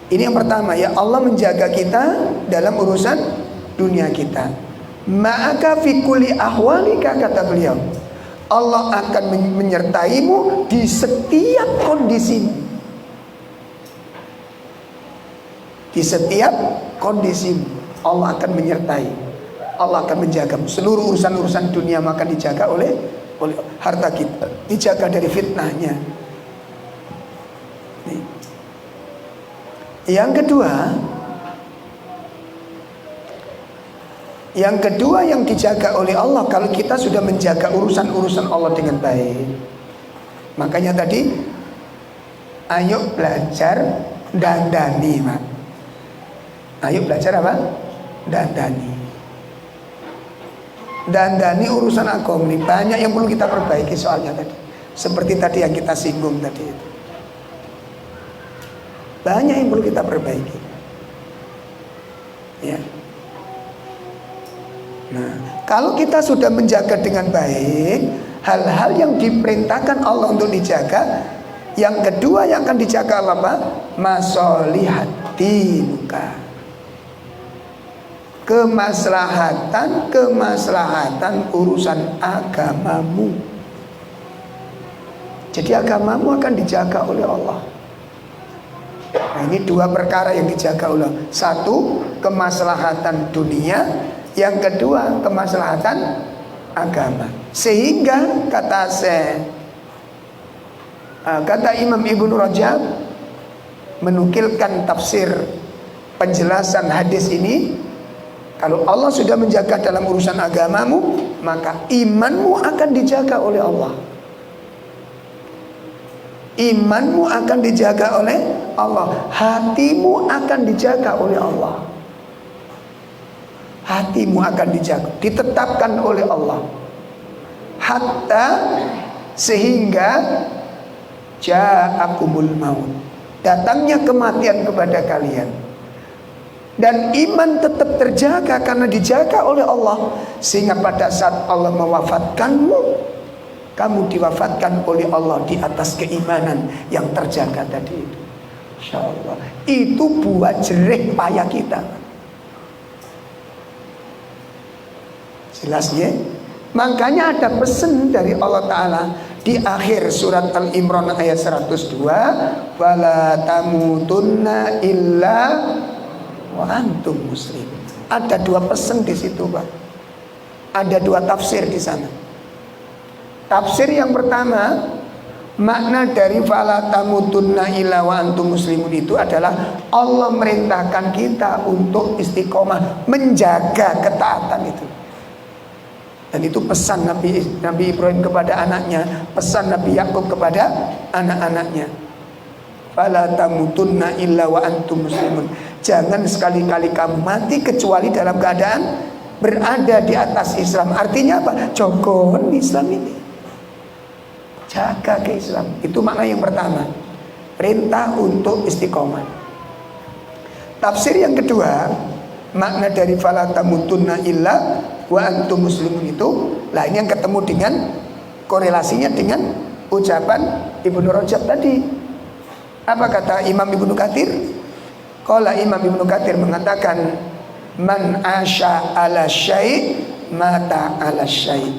ini yang pertama, ya, Allah menjaga kita dalam urusan dunia kita. Ma'aka fi kulli ahwalika, kata beliau. Allah akan menyertaimu di setiap kondisi. Di setiap kondisi Allah akan menyertai. Allah akan menjaga seluruh urusan dunia, maka dijaga oleh harta kita, dijaga dari fitnahnya. Yang kedua yang dijaga oleh Allah, kalau kita sudah menjaga urusan Allah dengan baik. Makanya tadi, ayo belajar dandani, Pak. Ayo belajar apa? Dandani urusan agama ini banyak yang perlu kita perbaiki soalnya tadi. Seperti tadi yang kita singgung tadi itu. Banyak yang perlu kita perbaiki. Ya. Nah, kalau kita sudah menjaga dengan baik hal-hal yang diperintahkan Allah untuk dijaga, yang kedua yang akan dijaga Allah apa? Masalihat dinuka. Kemaslahatan urusan agamamu. Jadi agamamu akan dijaga oleh Allah. Nah, ini dua perkara yang dijaga oleh Allah. Satu, kemaslahatan dunia. Yang kedua, kemaslahatan agama. Sehingga kata Imam Ibnu Rajab menukilkan tafsir penjelasan hadis ini, kalau Allah sudah menjaga dalam urusan agamamu, maka imanmu akan dijaga oleh Allah. Imanmu akan dijaga oleh Allah. Hatimu akan dijaga oleh Allah. Hatimu akan dijaga, ditetapkan oleh Allah. Hatta sehingga ja'akumul maut, datangnya kematian kepada kalian. Dan iman tetap terjaga karena dijaga oleh Allah. Sehingga pada saat Allah mewafatkanmu, kamu diwafatkan oleh Allah di atas keimanan yang terjaga tadi itu. Insya Allah. Itu buat jerih payah kita. Jelas ya? Makanya ada pesan dari Allah Ta'ala di akhir surat Al-Imran ayat 102, wala tamutunna illa wa antum muslim. Ada dua pesan di situ, Pak. Ada dua tafsir di sana. Tafsir yang pertama, makna dari fala tamutunna illa wa antum muslimun itu adalah Allah merintahkan kita untuk istiqomah menjaga ketaatan itu. Dan itu pesan Nabi Ibrahim kepada anaknya, pesan Nabi Yakub kepada anak-anaknya. Fala tamutunna illa wa antum muslimun. Jangan sekali-kali kamu mati kecuali dalam keadaan berada di atas Islam. Artinya apa? Jogon Islam ini. Jaga ke-Islam. Itu makna yang pertama. Perintah untuk istiqomah. Tafsir yang kedua, makna dari fala tamutunna illa wa antum muslimun itu, lah ini yang ketemu dengan korelasinya dengan ucapan Ibnu Rajab tadi. Apa kata Imam Ibnu Katsir? Qala Imam Ibnu Katsir mengatakan, man asya ala syai' mata ala syai'.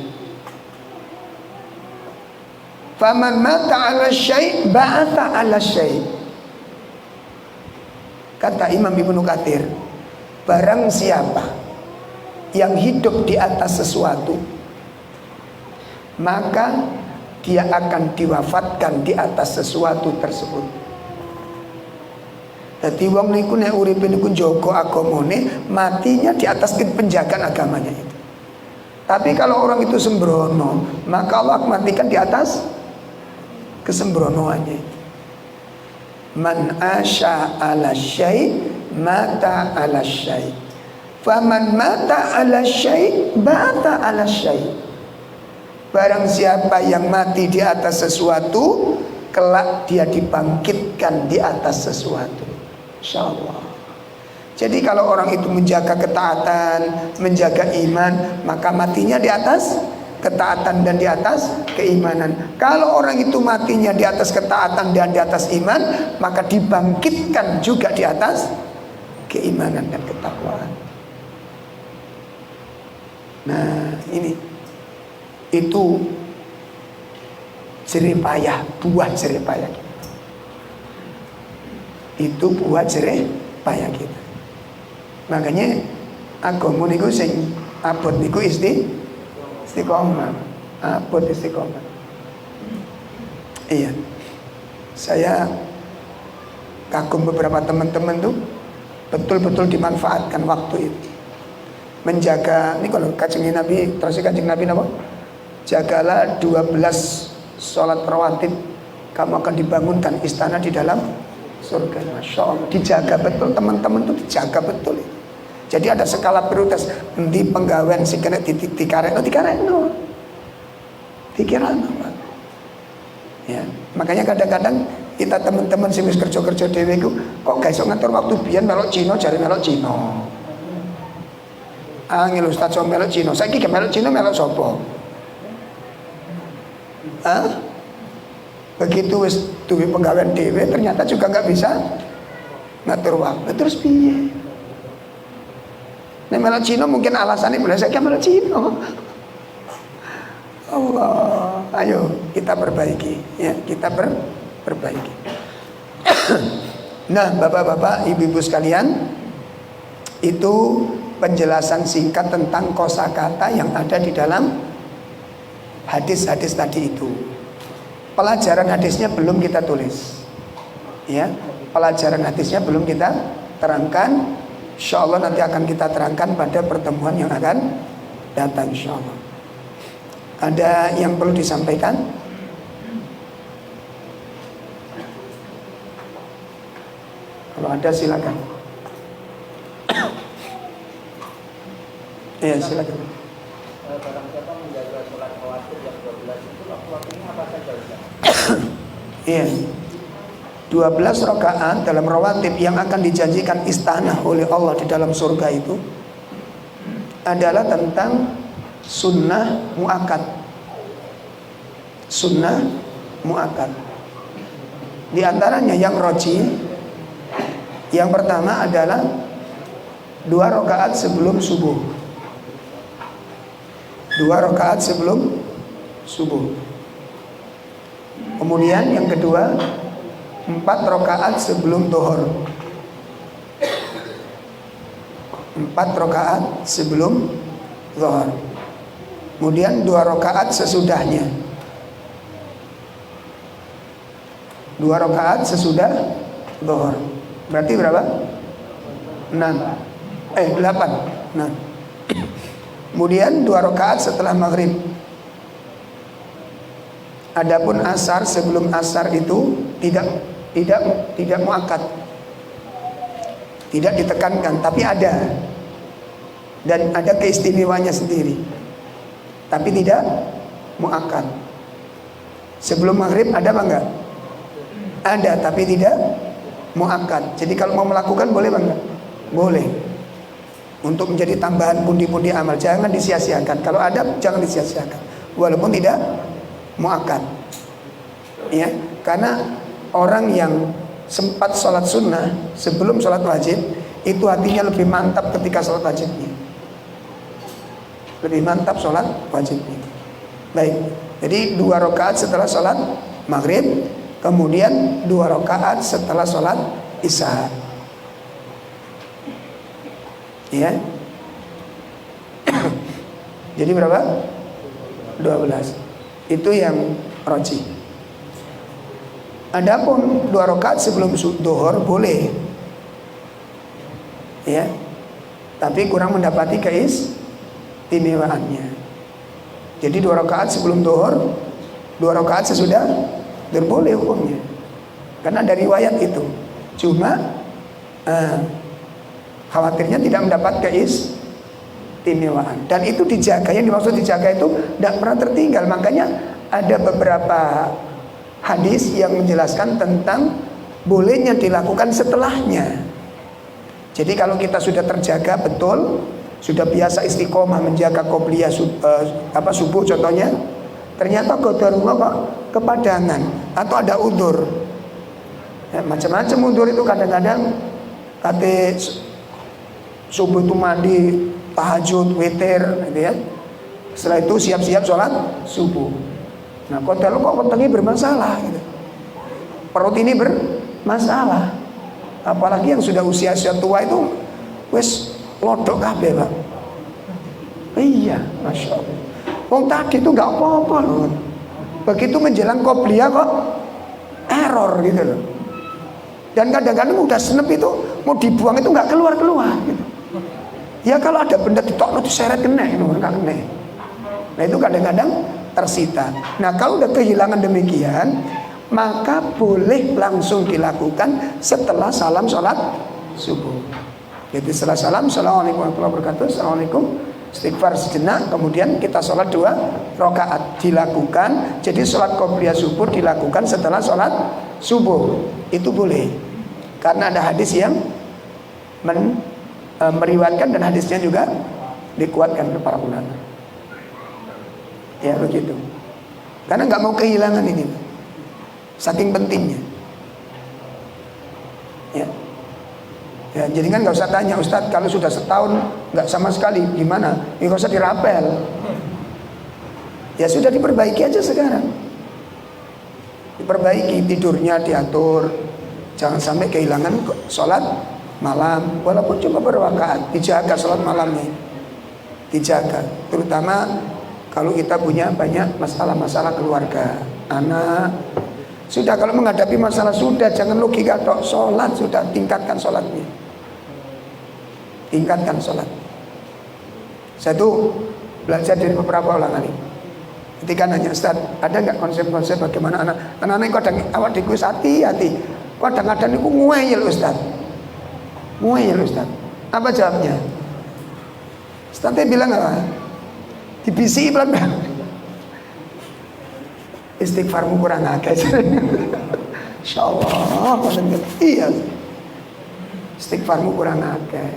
Faman mata ala syai' ba'atha ala syai'. Kata Imam Ibnu Katsir, barang siapa yang hidup di atas sesuatu, maka dia akan diwafatkan di atas sesuatu tersebut. Jadi wong niku nek uripe niku njaga agamane, matinya di atas penjagaan agamanya itu. Tapi kalau orang itu sembrono, maka Allah akan matikan di atas kesembronoannya. Man asya ala syai' mata ala syai'. Faman mata ala syai' bata ala syai'. Barang siapa yang mati di atas sesuatu, kelak dia dibangkitkan di atas sesuatu. Insyaallah. Jadi kalau orang itu menjaga ketaatan, menjaga iman, maka matinya di atas ketaatan dan di atas keimanan. Kalau orang itu matinya di atas ketaatan dan di atas iman, maka dibangkitkan juga di atas keimanan dan ketakwaan. Nah, ini itu jerih payah, buah jerih payah kita. Itu buah jerih payah kita. Makanya agama niku sing abot niku istiqomah. Abot istiqomah. Iya. Saya kagum beberapa teman-teman tuh betul-betul dimanfaatkan waktu itu. Menjaga, ini kalau Kanjeng Nabi, terus Kanjeng Nabi apa? Jagalah 12 sholat rawatib, kamu akan dibangunkan istana di dalam surga. Masya Allah, dijaga betul teman-teman tuh, dijaga betul. Jadi ada skala prioritas. Di penggawean si kena dikarekno. Ya, makanya kadang-kadang kita teman-teman sing wis kerja-kerja dhewe iku kok gak iso ngatur waktu biyen melok Cina jare melok Cina. Angel Ustaz so melok Cina. Saiki ge melok Cina melok sapa? Begitu wis duwe penggawean dhewe ternyata juga nggak bisa ngatur waktu. Terus piye? Nek melok Cina mungkin alasannya boleh saya melok Cina. Allah, ayo kita perbaiki ya, kita perbaiki. Nah, bapak-bapak, ibu-ibu sekalian, itu penjelasan singkat tentang kosakata yang ada di dalam hadis-hadis tadi itu. Pelajaran hadisnya belum kita tulis, ya. Pelajaran hadisnya belum kita terangkan. Insya Allah nanti akan kita terangkan pada pertemuan yang akan datang. Insya Allah. Ada yang perlu disampaikan? Kalau ada silakan. Iya silakan. Barang siapa menjaga sholat rawatib yang 12 itu waktu-waktunya apa saja Ustaz? Iya. 12 rakaat dalam rawatib yang akan dijanjikan istana oleh Allah di dalam surga itu adalah tentang sunnah muakkad. Sunnah muakkad. Di antaranya yang roji, yang pertama adalah 2 rakaat sebelum subuh. 2 rakaat sebelum subuh. Kemudian yang kedua 4 rakaat sebelum zuhur. 4 rakaat sebelum zuhur. Kemudian 2 rakaat sesudahnya. 2 rakaat sesudah zuhur. Berarti berapa? 6. 8. Nah. Kemudian 2 rakaat setelah maghrib. Adapun asar, sebelum asar itu tidak muakkad. Tidak ditekankan, tapi ada. Dan ada keistimewaannya sendiri. Tapi tidak muakkad. Sebelum maghrib ada apa enggak? Ada, tapi tidak muakkad. Jadi kalau mau melakukan boleh apa enggak? Boleh. Untuk menjadi tambahan pundi-pundi amal, jangan disia-siakan. Kalau ada, jangan disia-siakan. Walaupun tidak muakkad. Ya, karena orang yang sempat sholat sunnah sebelum sholat wajib, itu hatinya lebih mantap ketika sholat wajibnya. Lebih mantap sholat wajibnya. Baik, jadi 2 rakaat setelah sholat maghrib, kemudian 2 rakaat setelah sholat isya. Ya. Jadi berapa? 12. Itu yang roji. Adapun 2 rakaat sebelum zuhur boleh. Ya. Tapi kurang mendapati keistimewaannya. Jadi 2 rakaat sebelum zuhur, 2 rakaat sesudah zuhur boleh hukumnya. Karena ada riwayat itu. Cuma khawatirnya tidak mendapat keistimewaan. Dan itu dijaga, yang dimaksud dijaga itu tidak pernah tertinggal. Makanya ada beberapa hadis yang menjelaskan tentang bolehnya dilakukan setelahnya. Jadi kalau kita sudah terjaga betul, sudah biasa istiqomah menjaga qobliyah subuh contohnya, ternyata qadarullah kok kepadangan atau ada udzur. Ya, macam-macam udzur itu kadang-kadang kate subuh itu mandi, tahajud, witir gitu ya. Setelah itu siap-siap sholat subuh. Nah, kodal kok wetenge bermasalah gitu. Perut ini bermasalah. Apalagi yang sudah usia tua itu wis lodok kabeh, Pak. Iya, Masya Allah. Wong tadi itu nggak apa-apa loh. Begitu menjelang qobliyah kok error gitu loh. Dan kadang-kadang udah senep itu mau dibuang itu nggak keluar-keluar gitu. Ya kalau ada benda ditokno diseret kena itu nggak kena. Nah itu kadang-kadang tersita. Nah kalau udah kehilangan demikian, maka boleh langsung dilakukan setelah salam sholat subuh. Jadi setelah salam, assalamualaikum warahmatullahi wabarakatuh, assalamualaikum, istighfar sejenak, kemudian kita sholat 2 rakaat dilakukan. Jadi sholat qobliyah subuh dilakukan setelah sholat subuh. Itu boleh. Karena ada hadis yang meriwayatkan dan hadisnya juga dikuatkan oleh para ulama. Ya begitu. Karena nggak mau kehilangan ini, saking pentingnya. Ya. Ya, jadi kan nggak usah tanya Ustadz kalau sudah setahun nggak sama sekali gimana? Ya nggak usah dirapel. Ya sudah diperbaiki aja sekarang. Diperbaiki tidurnya diatur, jangan sampai kehilangan sholat malam, walaupun cuma berwakaat, dijaga sholat malamnya, dijaga. Terutama kalau kita punya banyak masalah-masalah keluarga, anak. Sudah kalau menghadapi masalah sudah jangan logika tok, sholat sudah tingkatkan sholatnya, tingkatkan sholat. Saya tuh belajar dari beberapa orang ini. Ketika nanya Ustaz, ada nggak konsep-konsep bagaimana anak-anak kadang awak dikus hati-hati, kadang-kadang itu ngueyel Ustaz. Ngueyel Ustaz. Apa jawabnya? Ustaznya bilang apa? Dibisi pelan-pelan. Istighfarmu kurang akeh. Insyaallah. Iya. Istighfarmu kurang akeh.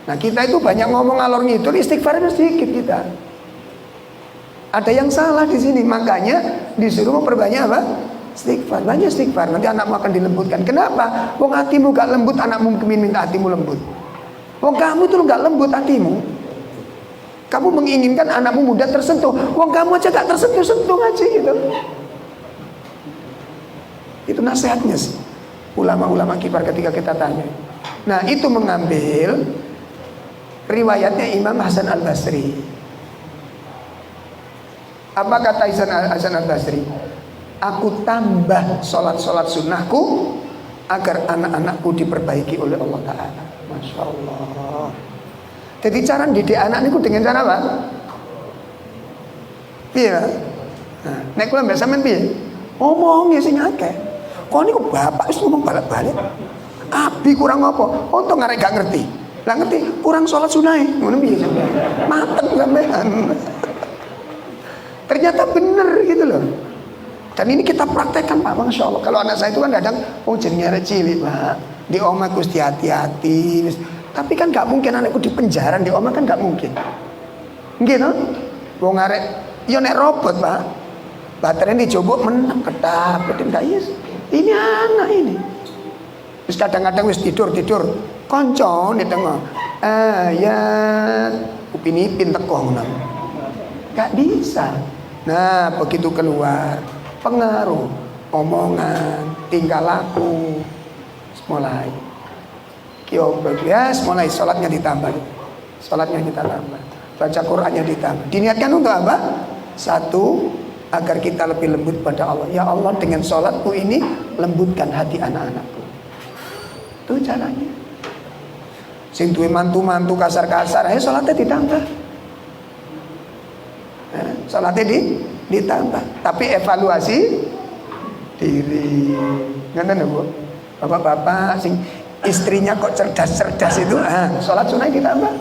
Nah kita itu banyak ngomong ngalor ngidul, istighfarnya sedikit kita. Ada yang salah di sini, makanya disuruh memperbanyak apa? Istighfar, banyak istighfar. Nanti anakmu akan dilembutkan. Kenapa? Wong hatimu gak lembut, anakmu mungkin minta hatimu lembut. Wong kamu itu gak lembut hatimu. Kamu menginginkan anakmu mudah tersentuh. Wong kamu aja gak tersentuh-sentuh aja gitu. Itu nasihatnya sih. Ulama-ulama kibar ketika kita tanya. Nah itu mengambil riwayatnya Imam Hasan Al-Basri. Apa kata Hasan Al-Basri? aku tambah sholat-sholat sunnahku agar anak-anakku diperbaiki oleh Allah Ta'ala. Masya Allah. Jadi cara didik anak niku dengan cara apa? Iya. Nah, nek kula mbak sampean piye? Omongnya sing akeh. Kok niku bapak wis ngomong balik-balik. Abi kurang apa? Untung arek gak ngerti. Lah ngerti, kurang sholat sunah. Ngono piye sampean? Mateng sampean. Ternyata bener gitu loh. Dan ini kita praktekkan Pak, Masya Allah. Kalau anak saya itu kan kadang, jenenge arek cilik Pak, di omah Gusti hati-hati. Tapi kan gak mungkin anakku di penjara di omah, kan gak mungkin. Nggih no? Wong arek yo nek robot Pak, baterai dicoba menang ketap, gak yes. Ini anak ini. Terus kadang-kadang wis tidur konco di tengah. Upin ipin teko ngono. Gak bisa. Nah, begitu keluar, pengaruh omongan, tingkah laku mulai. Mulai sholatnya ditambah. Baca Qur'annya ditambah. Diniatkan untuk apa? Satu, agar kita lebih lembut pada Allah. Ya Allah, dengan sholatku ini lembutkan hati anak-anakku. Itu caranya. Sing duwe mantu-mantu kasar-kasar, ayo sholatnya ditambah. Sholatnya ditambah. Tapi evaluasi diri. Ngerti Bu? Bapak-bapak sing istrinya kok cerdas-cerdas itu, sholat sunnah ditambah.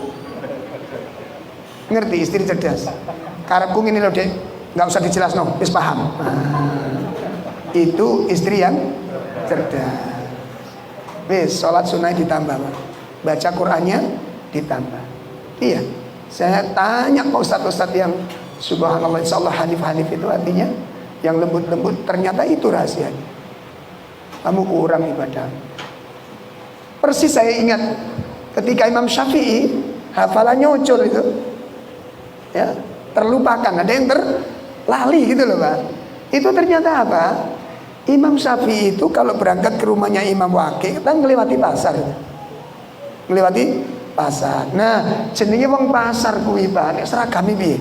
Ngerti istri cerdas. Karepku ngene lho, Dek. Enggak usah dijelas no, wis paham. Itu istri yang cerdas. Wis sholat sunnah ditambah, Pak. Baca Qur'annya ditambah. Iya. Saya tanya ke ustadz-ustadz yang subhanallah insyaallah hanif-hanif itu artinya yang lembut-lembut, ternyata itu rahasianya. Kamu kurang ibadah. Persis saya ingat ketika Imam Syafi'i hafalannya ucul itu, ya terlupakan, ada yang terlali gitu loh Pak. Itu ternyata apa? Imam Syafi'i itu kalau berangkat ke rumahnya Imam Waqi' kita ngelewati pasar. Nah, jenenge wong pasar kuwi Pak, nek seragame piye?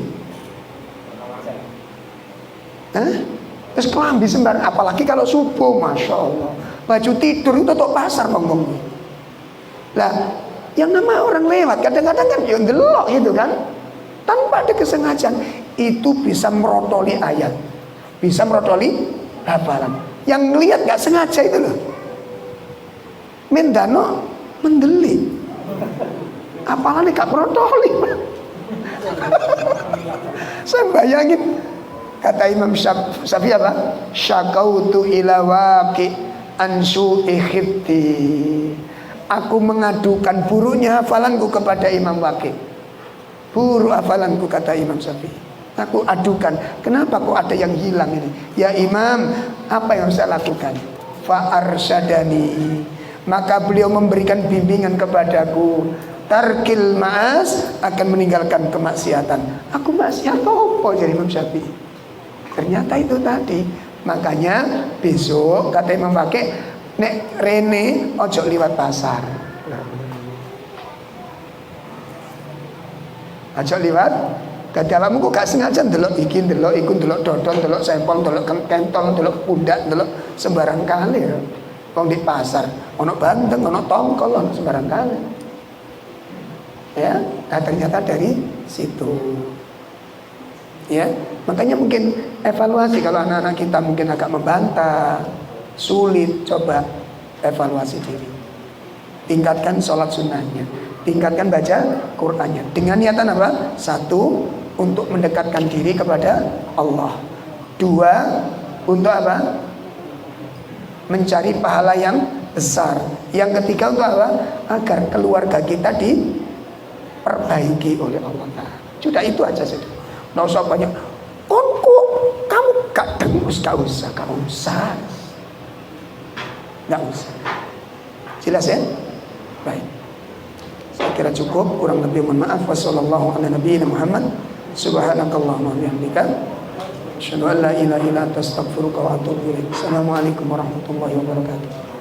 Terus kelambi sembarang, apalagi kalau subuh, Masya Allah. Baju tidur itu tok pasar ngomong. Lah, yang nama orang lewat kadang-kadang kan yang delok gitu kan, tanpa ada kesengajaan, itu bisa merotoli ayat, bisa merotoli hafalan. Yang lihat nggak sengaja itu loh, mendano mendelik, apalagi gak merotoli. Saya bayangin kata Imam Syafi'i apa? Syakautu ila waqi ansu ikhti. Aku mengadukan buruknya hafalanku kepada Imam Waqi'. Buruk hafalanku kata Imam Syafi'i. Aku adukan, kenapa kok ada yang hilang ini? Ya Imam, apa yang harus saya lakukan? Fa arsyadani. Maka beliau memberikan bimbingan kepadaku. Tarkil ma'as, akan meninggalkan kemaksiatan. Aku maksiat apa jadi Imam Syafi'i? Ternyata itu tadi. Makanya besok kata Imam Waqi', nek rene ojo liwat pasar. Ojo liwat. Kadang kok gak sengaja ndelok iki, ndelok iku, ndelok dodon, ndelok sempol, ndelok kentol, ndelok pundak, ndelok sembarang kali. Wong di pasar, ono bandeng, ono tongkol, ono sembarang kali. Ya, nah ternyata dari situ. Ya, makanya mungkin evaluasi kalau anak-anak kita mungkin agak membantah, sulit, coba evaluasi diri. Tingkatkan sholat sunnahnya, tingkatkan baca Qur'annya. Dengan niatan apa? Satu, untuk mendekatkan diri kepada Allah. Dua, untuk apa? Mencari pahala yang besar. Yang ketiga untuk apa? Agar keluarga kita diperbaiki oleh Allah Ta'ala. Sudah itu aja sudah. Nggak usah banyak. Konku, kamu gak dengus, gak usah. Gak usah. Jelas ya? Baik. Saya kira cukup. Kurang lebih mohon maaf. Wassalamualaikum warahmatullahi wabarakatuh. Subhanakallahumma wa bihamdika asyhadu an la ilaha illa anta astaghfiruka wa atubu ilaik. Assalamualaikum warahmatullahi wabarakatuh.